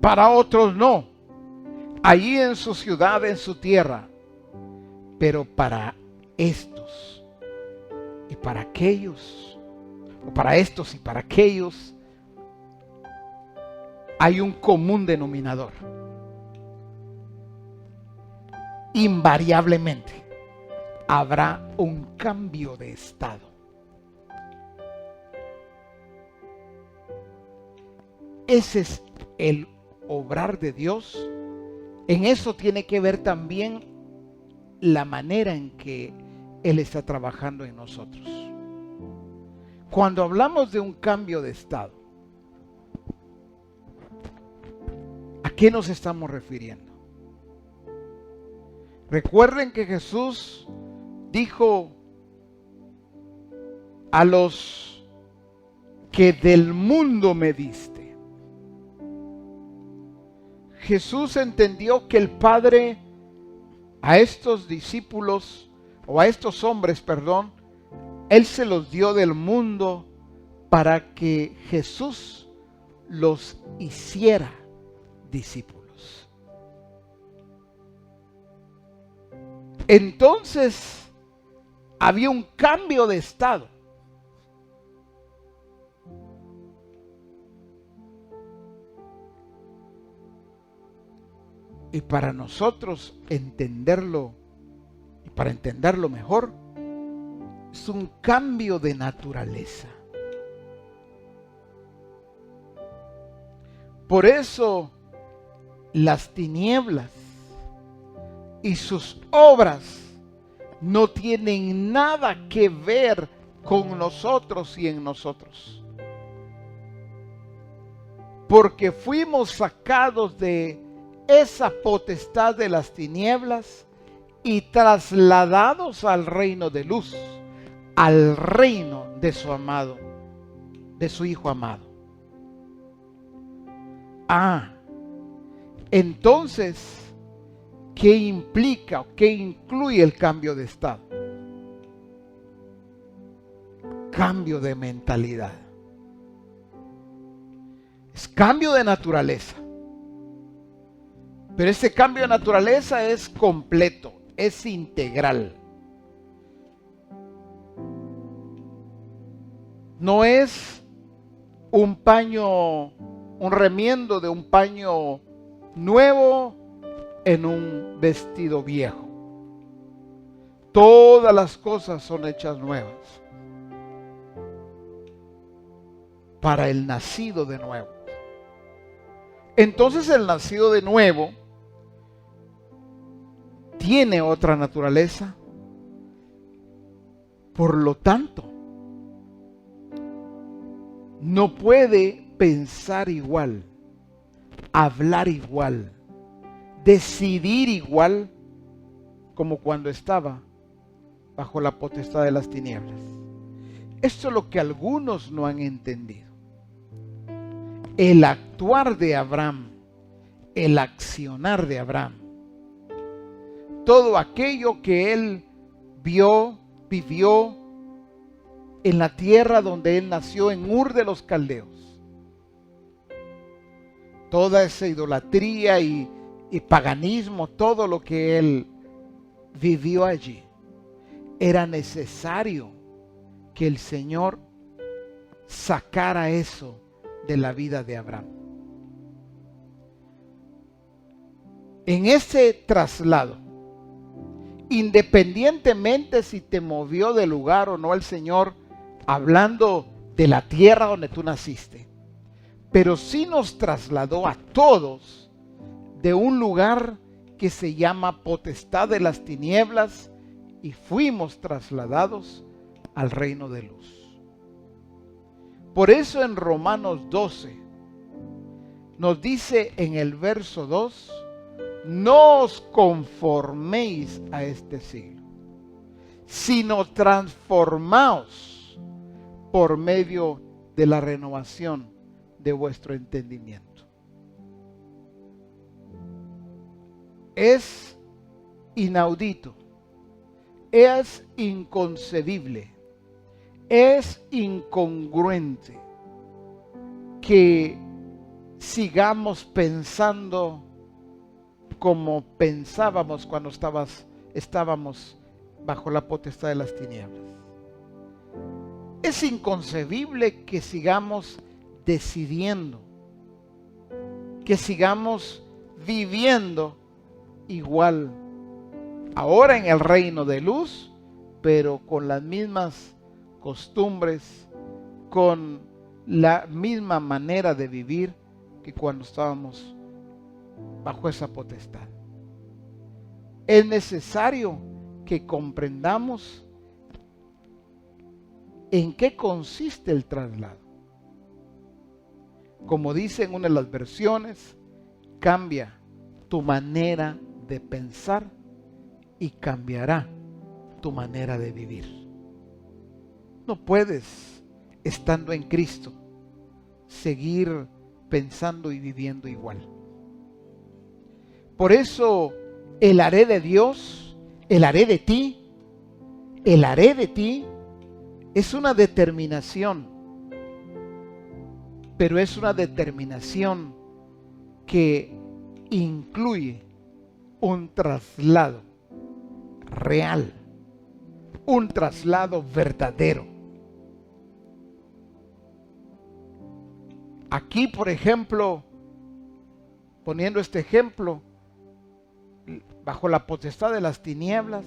Para otros no, allí en su ciudad, en su tierra. Pero para estos y para aquellos, o para estos y para aquellos, hay un común denominador. Invariablemente habrá un cambio de estado. Ese es el obrar de Dios. En eso tiene que ver también la manera en que Él está trabajando en nosotros. Cuando hablamos de un cambio de estado, ¿a qué nos estamos refiriendo? Recuerden que Jesús dijo a los que del mundo me diste. Jesús entendió que el Padre a estos discípulos, o a estos hombres, perdón, Él se los dio del mundo para que Jesús los hiciera discípulos. Entonces, había un cambio de estado. Y para nosotros entenderlo, y para entenderlo mejor, es un cambio de naturaleza. Por eso las tinieblas y sus obras no tienen nada que ver con nosotros y en nosotros. Porque fuimos sacados de esa potestad de las tinieblas y trasladados al reino de luz, al reino de su amado, de su Hijo amado. Entonces, ¿qué implica o qué incluye el cambio de estado? Cambio de mentalidad. Es cambio de naturaleza. Pero ese cambio de naturaleza es completo, es integral. No es un paño, un remiendo de un paño nuevo en un vestido viejo. Todas las cosas son hechas nuevas para el nacido de nuevo. Entonces el nacido de nuevo tiene otra naturaleza. Por lo tanto, no puede pensar igual, hablar igual, decidir igual como cuando estaba bajo la potestad de las tinieblas. Esto es lo que algunos no han entendido. El actuar de Abraham, el accionar de Abraham, todo aquello que él vio, vivió en la tierra donde él nació, en Ur de los Caldeos, toda esa idolatría y paganismo, todo lo que él vivió allí, era necesario que el Señor sacara eso de la vida de Abraham. En ese traslado, independientemente si te movió de lugar o no el Señor, hablando de la tierra donde tú naciste, pero sí nos trasladó a todos de un lugar que se llama potestad de las tinieblas y fuimos trasladados al reino de luz. Por eso en Romanos 12 nos dice en el verso 2: no os conforméis a este siglo, sino transformaos por medio de la renovación de vuestro entendimiento. Es inaudito, es inconcebible Es incongruente que sigamos pensando como pensábamos cuando estábamos bajo la potestad de las tinieblas. Es inconcebible que sigamos decidiendo, que sigamos viviendo igual, ahora en el reino de luz, pero con las mismas costumbres, con la misma manera de vivir que cuando estábamos bajo esa potestad. Es necesario que comprendamos en qué consiste el traslado. Como dice en una de las versiones, cambia tu manera de pensar y cambiará tu manera de vivir. No puedes, estando en Cristo, seguir pensando y viviendo igual. Por eso el haré de Dios, el haré de ti, el haré de ti, es una determinación, pero es una determinación que incluye un traslado real, un traslado verdadero. Aquí, por ejemplo, poniendo este ejemplo, bajo la potestad de las tinieblas,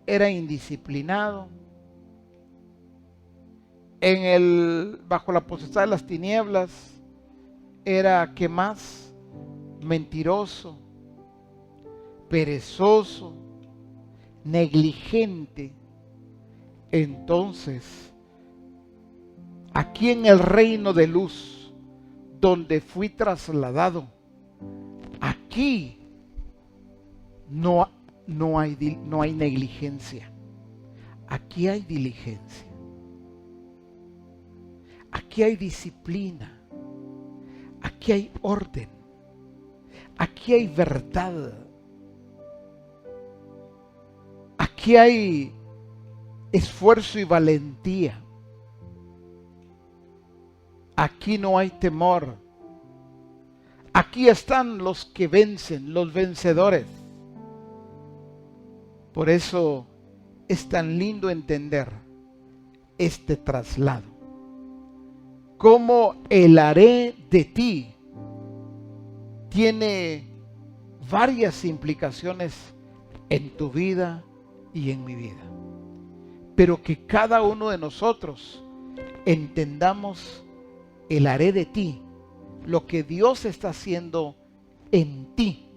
era indisciplinado. Bajo la potestad de las tinieblas, era, ¿qué más? Mentiroso, perezoso, negligente. Entonces, aquí en el reino de luz, donde fui trasladado, aquí no hay negligencia. Aquí hay diligencia. Aquí hay disciplina. Aquí hay orden. Aquí hay verdad. Aquí hay esfuerzo y valentía. Aquí no hay temor. Aquí están los que vencen, los vencedores. Por eso es tan lindo entender este traslado. Como el haré de ti tiene varias implicaciones en tu vida y en mi vida. Pero que cada uno de nosotros entendamos el haré de ti, lo que Dios está haciendo en ti.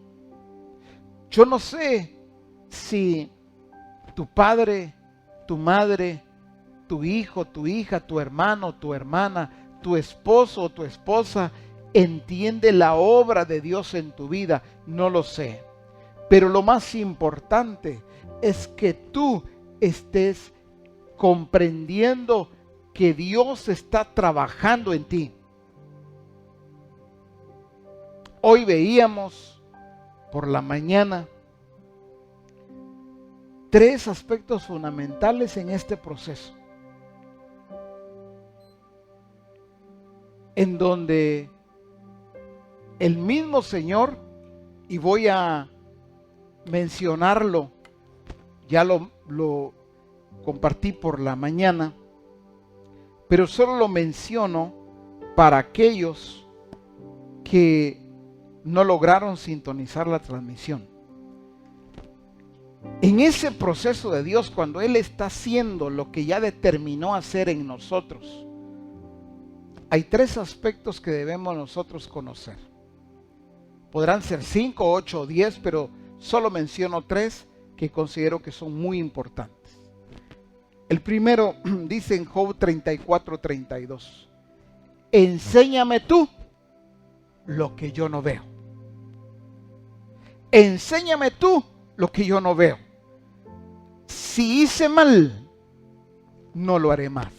Yo no sé si tu padre, tu madre, tu hijo, tu hija, tu hermano, tu hermana, tu esposo o tu esposa entiende la obra de Dios en tu vida. No lo sé. Pero lo más importante es que tú estés comprendiendo que Dios está trabajando en ti. Hoy veíamos por la mañana 3 aspectos fundamentales en este proceso, en donde el mismo Señor, y voy a mencionarlo, ya lo compartí por la mañana, pero solo lo menciono para aquellos que no lograron sintonizar la transmisión. En ese proceso de Dios, cuando Él está haciendo lo que ya determinó hacer en nosotros, hay 3 aspectos que debemos nosotros conocer. Podrán ser 5, 8 o 10, pero solo menciono 3 que considero que son muy importantes. El primero dice en Job 34:32, enséñame tú lo que yo no veo. Enséñame tú lo que yo no veo. Si hice mal, no lo haré más.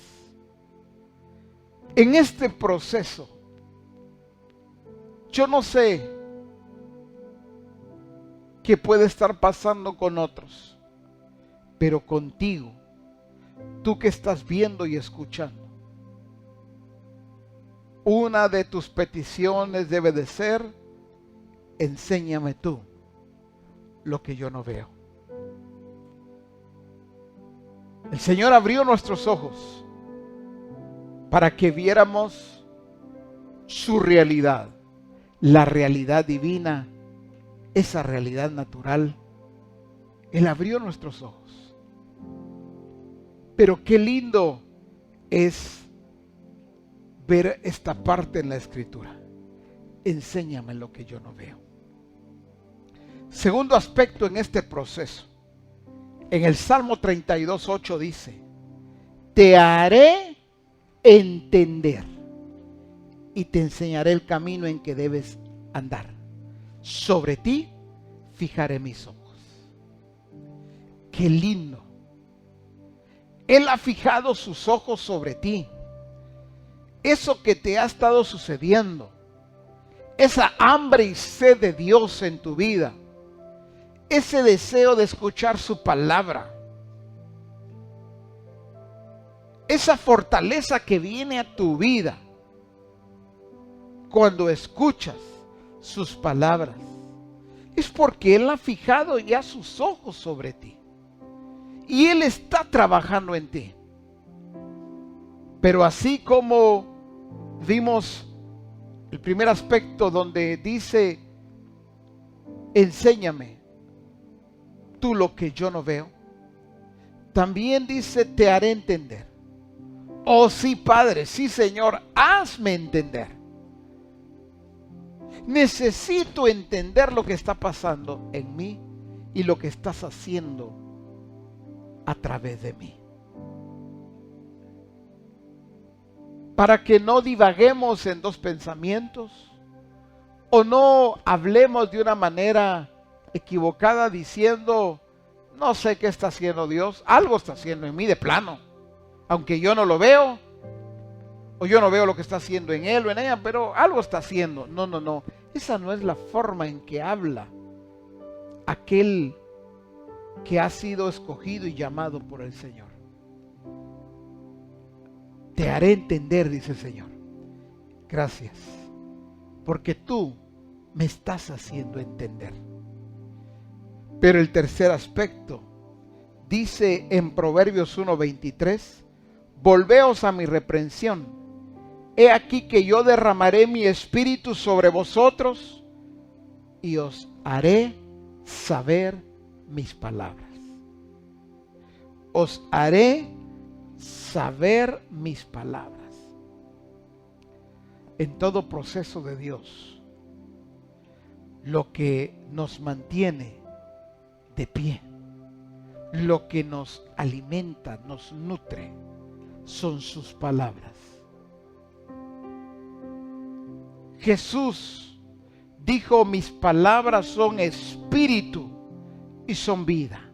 En este proceso, yo no sé qué puede estar pasando con otros, pero contigo tú que estás viendo y escuchando, una de tus peticiones debe de ser: enséñame tú lo que yo no veo. El Señor abrió nuestros ojos para que viéramos su realidad, la realidad divina, esa realidad natural. Él abrió nuestros ojos. Pero qué lindo es ver esta parte en la Escritura. Enséñame lo que yo no veo. Segundo aspecto en este proceso. En el Salmo 32:8 dice: te haré entender y te enseñaré el camino en que debes andar. Sobre ti fijaré mis ojos. Qué lindo. Él ha fijado sus ojos sobre ti. Eso que te ha estado sucediendo, esa hambre y sed de Dios en tu vida, ese deseo de escuchar su palabra, esa fortaleza que viene a tu vida cuando escuchas sus palabras, es porque Él ha fijado ya sus ojos sobre ti y Él está trabajando en ti. Pero así como vimos el primer aspecto donde dice: enséñame tú lo que yo no veo, también dice: te haré entender. Oh sí, Padre, sí, Señor, hazme entender. Necesito entender lo que está pasando en mí y lo que estás haciendo a través de mí. Para que no divaguemos en dos pensamientos o no hablemos de una manera equivocada diciendo: no sé qué está haciendo Dios, algo está haciendo en mí de plano, aunque yo no lo veo, o yo no veo lo que está haciendo en él o en ella, pero algo está haciendo. No, esa no es la forma en que habla aquel que ha sido escogido y llamado por el Señor. Te haré entender, dice el Señor. Gracias, porque tú me estás haciendo entender. Pero el tercer aspecto dice en Proverbios 1:23: volveos a mi reprensión. He aquí que yo derramaré mi espíritu sobre vosotros y os haré saber mis palabras. Os haré saber mis palabras. En todo proceso de Dios, lo que nos mantiene de pie, lo que nos alimenta, nos nutre, son sus palabras. Jesús dijo: mis palabras son espíritu y son vida.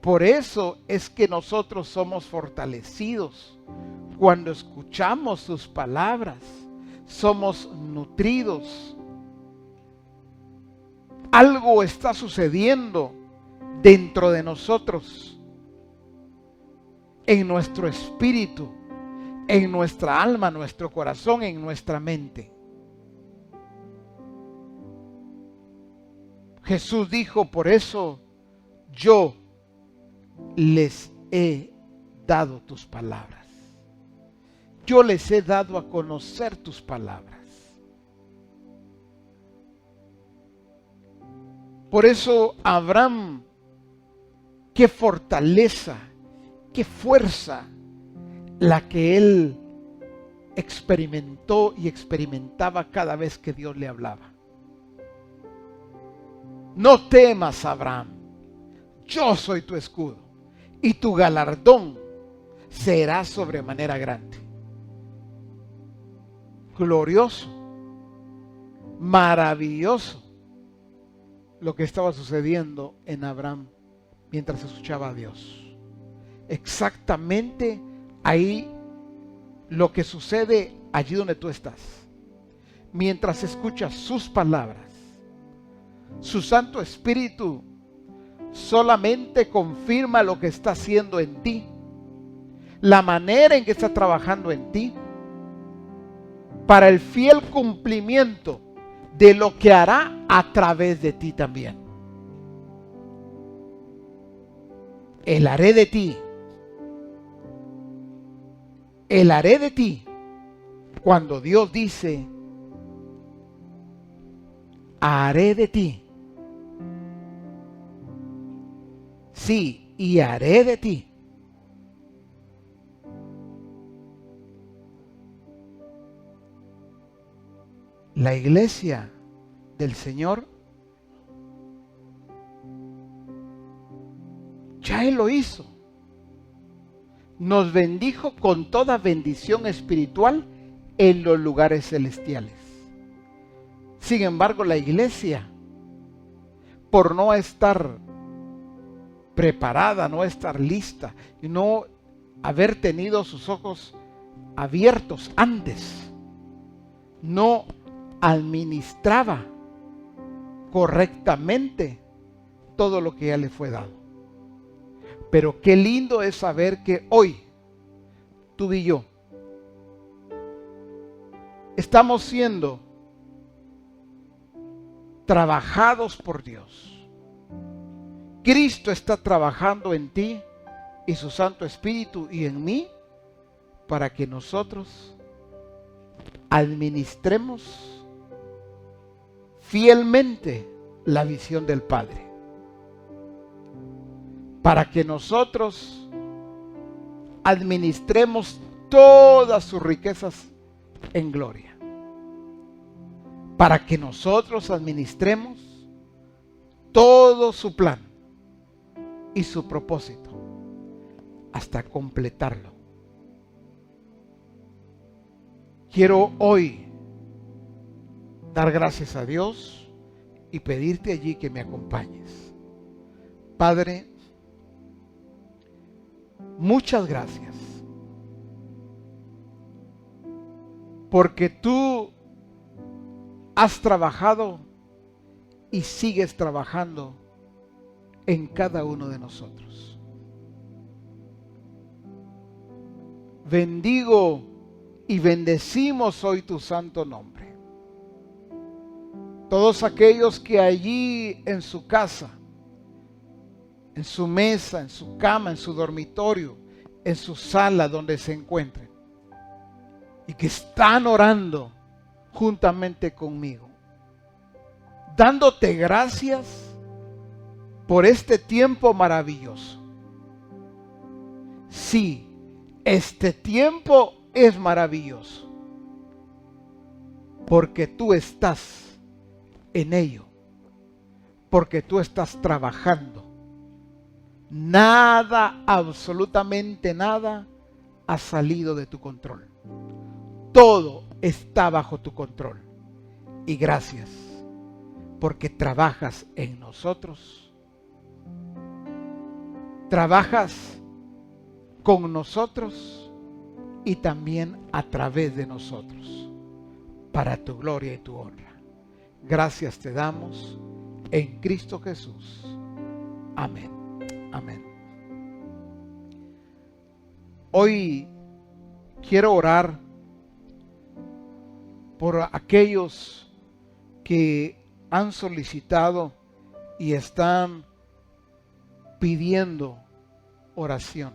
Por eso es que nosotros somos fortalecidos cuando escuchamos sus palabras, somos nutridos. Algo está sucediendo dentro de nosotros, en nuestro espíritu, en nuestra alma, nuestro corazón, en nuestra mente. Jesús dijo: por eso yo les he dado tus palabras. Yo les he dado a conocer tus palabras. Por eso Abraham, qué fortaleza, qué fuerza la que él experimentó y experimentaba cada vez que Dios le hablaba. No temas, Abraham, yo soy tu escudo y tu galardón será sobremanera grande. Glorioso, maravilloso lo que estaba sucediendo en Abraham mientras escuchaba a Dios. Exactamente ahí lo que sucede allí donde tú estás. Mientras escuchas sus palabras, Su Santo Espíritu solamente confirma lo que está haciendo en ti, la manera en que está trabajando en ti, para el fiel cumplimiento de lo que hará a través de ti también. El haré de ti. El haré de ti. Cuando Dios dice, haré de ti. Sí, y haré de ti. La iglesia del Señor, ya Él lo hizo. Nos bendijo con toda bendición espiritual en los lugares celestiales. Sin embargo, la iglesia, por no estar preparada, no estar lista y no haber tenido sus ojos abiertos antes, no administraba correctamente todo lo que ya le fue dado. Pero qué lindo es saber que hoy tú y yo estamos siendo trabajados por Dios. Cristo está trabajando en ti y su Santo Espíritu y en mí para que nosotros administremos fielmente la visión del Padre. Para que nosotros administremos todas sus riquezas en gloria. Para que nosotros administremos todo su plan y su propósito hasta completarlo. Quiero hoy dar gracias a Dios y pedirte allí que me acompañes. Padre, muchas gracias, porque tú has trabajado y sigues trabajando en cada uno de nosotros. Bendigo y bendecimos hoy tu santo nombre. Todos aquellos que allí en su casa, en su mesa, en su cama, en su dormitorio, en su sala donde se encuentren, y que están orando juntamente conmigo, dándote gracias por este tiempo maravilloso. Sí, este tiempo es maravilloso, porque tú estás en ello, porque tú estás trabajando. Nada, absolutamente nada, ha salido de tu control. Todo está bajo tu control. Y gracias, porque trabajas en nosotros. Trabajas con nosotros y también a través de nosotros, para tu gloria y tu honra. Gracias te damos en Cristo Jesús. Amén. Amén. Hoy quiero orar por aquellos que han solicitado y están pidiendo oración.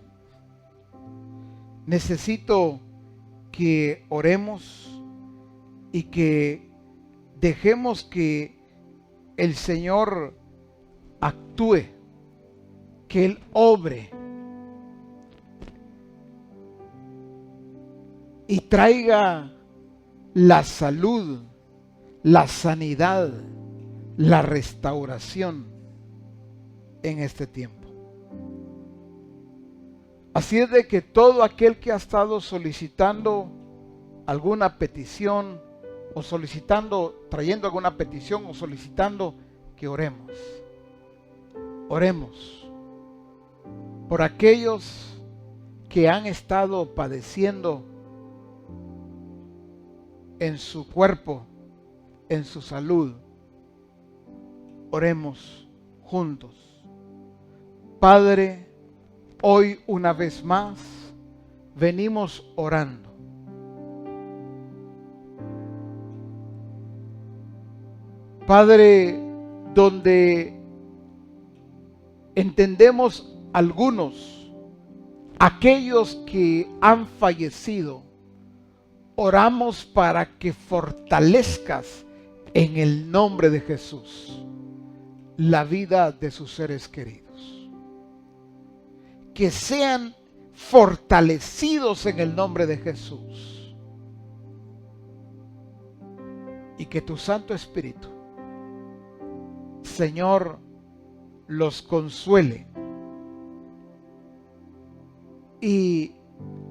Necesito que oremos y que dejemos que el Señor actúe, que Él obre y traiga la salud, la sanidad, la restauración en este tiempo. Así es de que todo aquel que ha estado solicitando alguna petición o trayendo alguna petición o solicitando que oremos. Oremos por aquellos que han estado padeciendo en su cuerpo, en su salud, Oremos juntos. Padre, hoy una vez más venimos orando. Padre, donde entendemos algunos, aquellos que han fallecido, oramos para que fortalezcas en el nombre de Jesús la vida de sus seres queridos. Que sean fortalecidos en el nombre de Jesús. Y que tu Santo Espíritu, Señor, los consuele y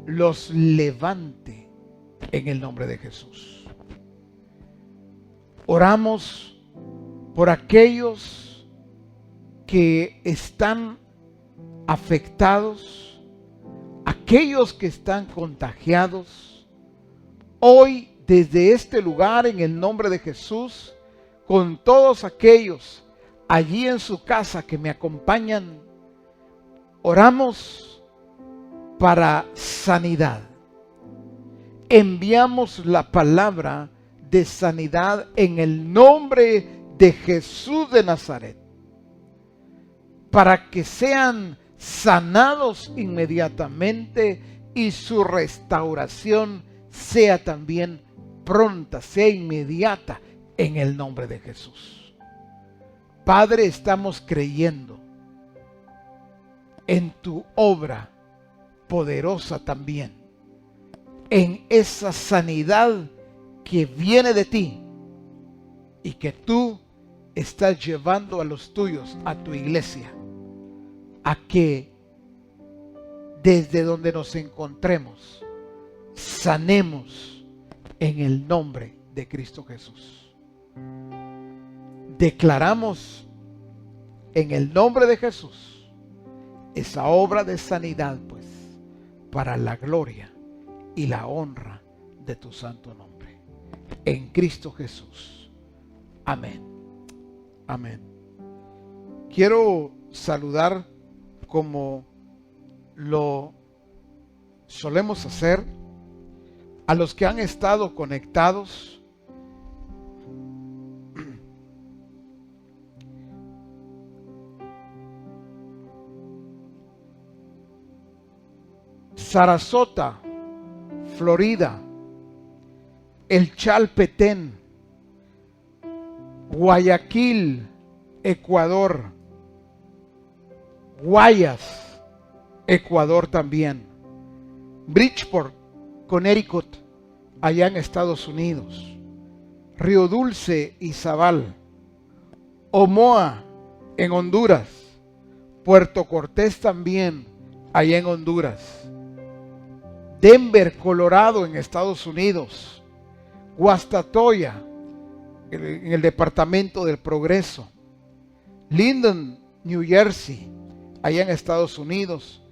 los levante en el nombre de Jesús. Oramos por aquellos que están afectados, aquellos que están contagiados. Hoy, desde este lugar, en el nombre de Jesús, con todos aquellos allí en su casa que me acompañan, oramos para sanidad. Enviamos la palabra de sanidad en el nombre de Jesús de Nazaret, para que sean sanados inmediatamente y su restauración sea también pronta, sea inmediata en el nombre de Jesús. Padre, estamos creyendo en tu obra poderosa también, en esa sanidad que viene de ti y que tú estás llevando a los tuyos, a tu iglesia, a que desde donde nos encontremos sanemos en el nombre de Cristo Jesús. Declaramos en el nombre de Jesús esa obra de sanidad, pues, para la gloria y la honra de tu santo nombre. En Cristo Jesús. Amén. Amén. Quiero saludar, como lo solemos hacer, a los que han estado conectados. Sarasota, Florida, El Chalpetén, Guayaquil, Ecuador, Guayas, Ecuador también, Bridgeport, Connecticut, allá en Estados Unidos, Río Dulce, Izabal, Omoa, en Honduras, Puerto Cortés también, allá en Honduras, Denver, Colorado, en Estados Unidos, Guastatoya, en el departamento del Progreso, Linden, New Jersey, allá en Estados Unidos,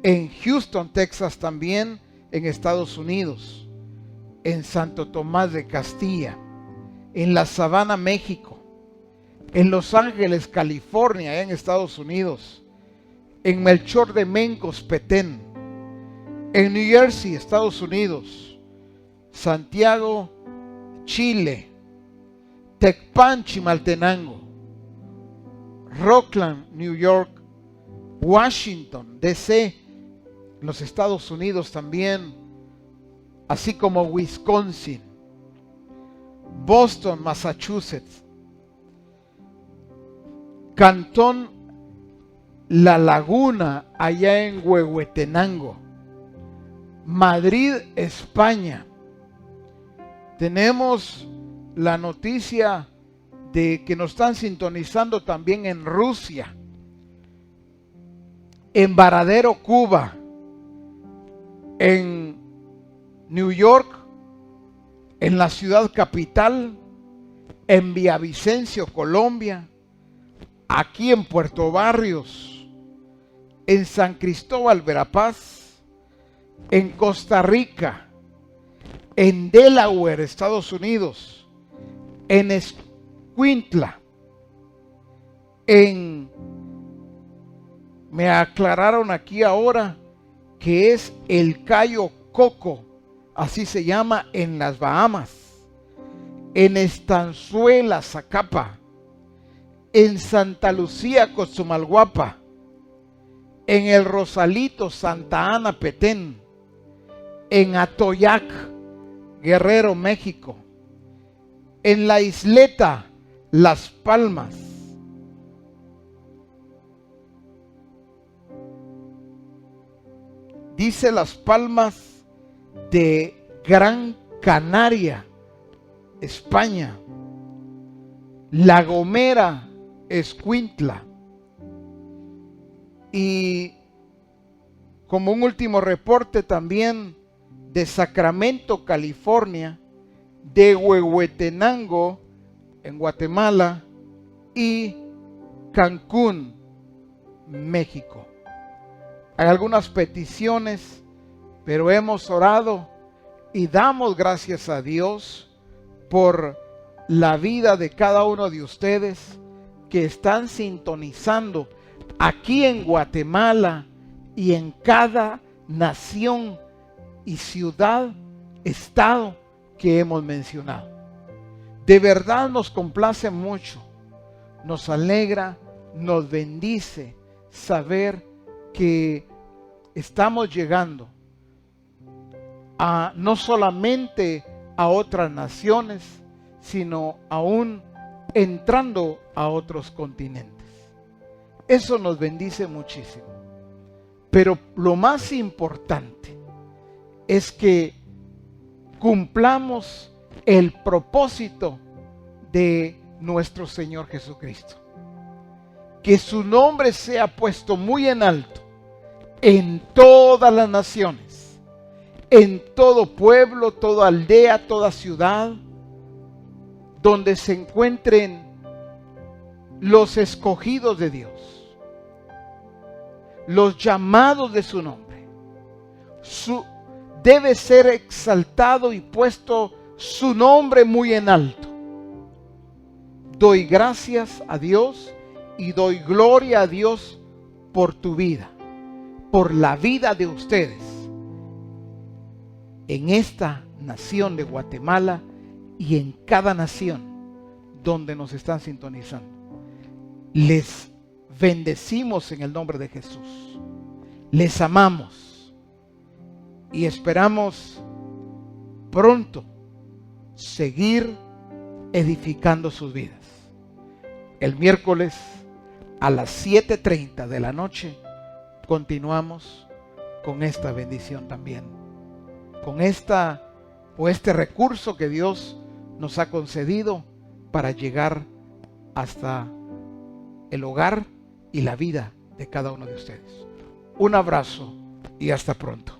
en Houston, Texas también, en Estados Unidos, en Santo Tomás de Castilla, en La Sabana, México, en Los Ángeles, California, allá en Estados Unidos, en Melchor de Mencos, Petén, en New Jersey, Estados Unidos, Santiago, Chile, Tecpan, Chimaltenango, Rockland, New York, Washington, D.C., los Estados Unidos también, así como Wisconsin, Boston, Massachusetts, Cantón La Laguna, allá en Huehuetenango, Madrid, España. Tenemos la noticia de que nos están sintonizando también en Rusia, en Varadero, Cuba, en New York, en la ciudad capital, en Villavicencio, Colombia, aquí en Puerto Barrios, en San Cristóbal, Verapaz, en Costa Rica, en Delaware, Estados Unidos, en Escuintla, Me aclararon aquí ahora que es el Cayo Coco, así se llama en las Bahamas, en Estanzuela, Zacapa, en Santa Lucía, Cochumalguapa, en el Rosalito, Santa Ana, Petén, en Atoyac, Guerrero, México, en la Isleta, Las Palmas, dice Las Palmas de Gran Canaria, España, La Gomera, Escuintla, y como un último reporte también de Sacramento, California, de Huehuetenango en Guatemala y Cancún, México. Hay algunas peticiones, pero hemos orado y damos gracias a Dios por la vida de cada uno de ustedes que están sintonizando aquí en Guatemala y en cada nación y ciudad, estado que hemos mencionado. De verdad nos complace mucho, nos alegra, nos bendice saber que estamos llegando a no solamente a otras naciones, sino aún entrando a otros continentes. Eso nos bendice muchísimo. Pero lo más importante es que cumplamos el propósito de nuestro Señor Jesucristo. Que su nombre sea puesto muy en alto en todas las naciones, en todo pueblo, toda aldea, toda ciudad, donde se encuentren los escogidos de Dios, los llamados de su nombre. Debe ser exaltado y puesto su nombre muy en alto. Doy gracias a Dios y doy gloria a Dios por tu vida, por la vida de ustedes en esta nación de Guatemala y en cada nación donde nos están sintonizando. Les bendecimos en el nombre de Jesús. Les amamos y esperamos pronto seguir edificando sus vidas. El miércoles a las 7:30 de la noche continuamos con esta bendición también, con este recurso que Dios nos ha concedido para llegar hasta el hogar y la vida de cada uno de ustedes. Un abrazo y hasta pronto.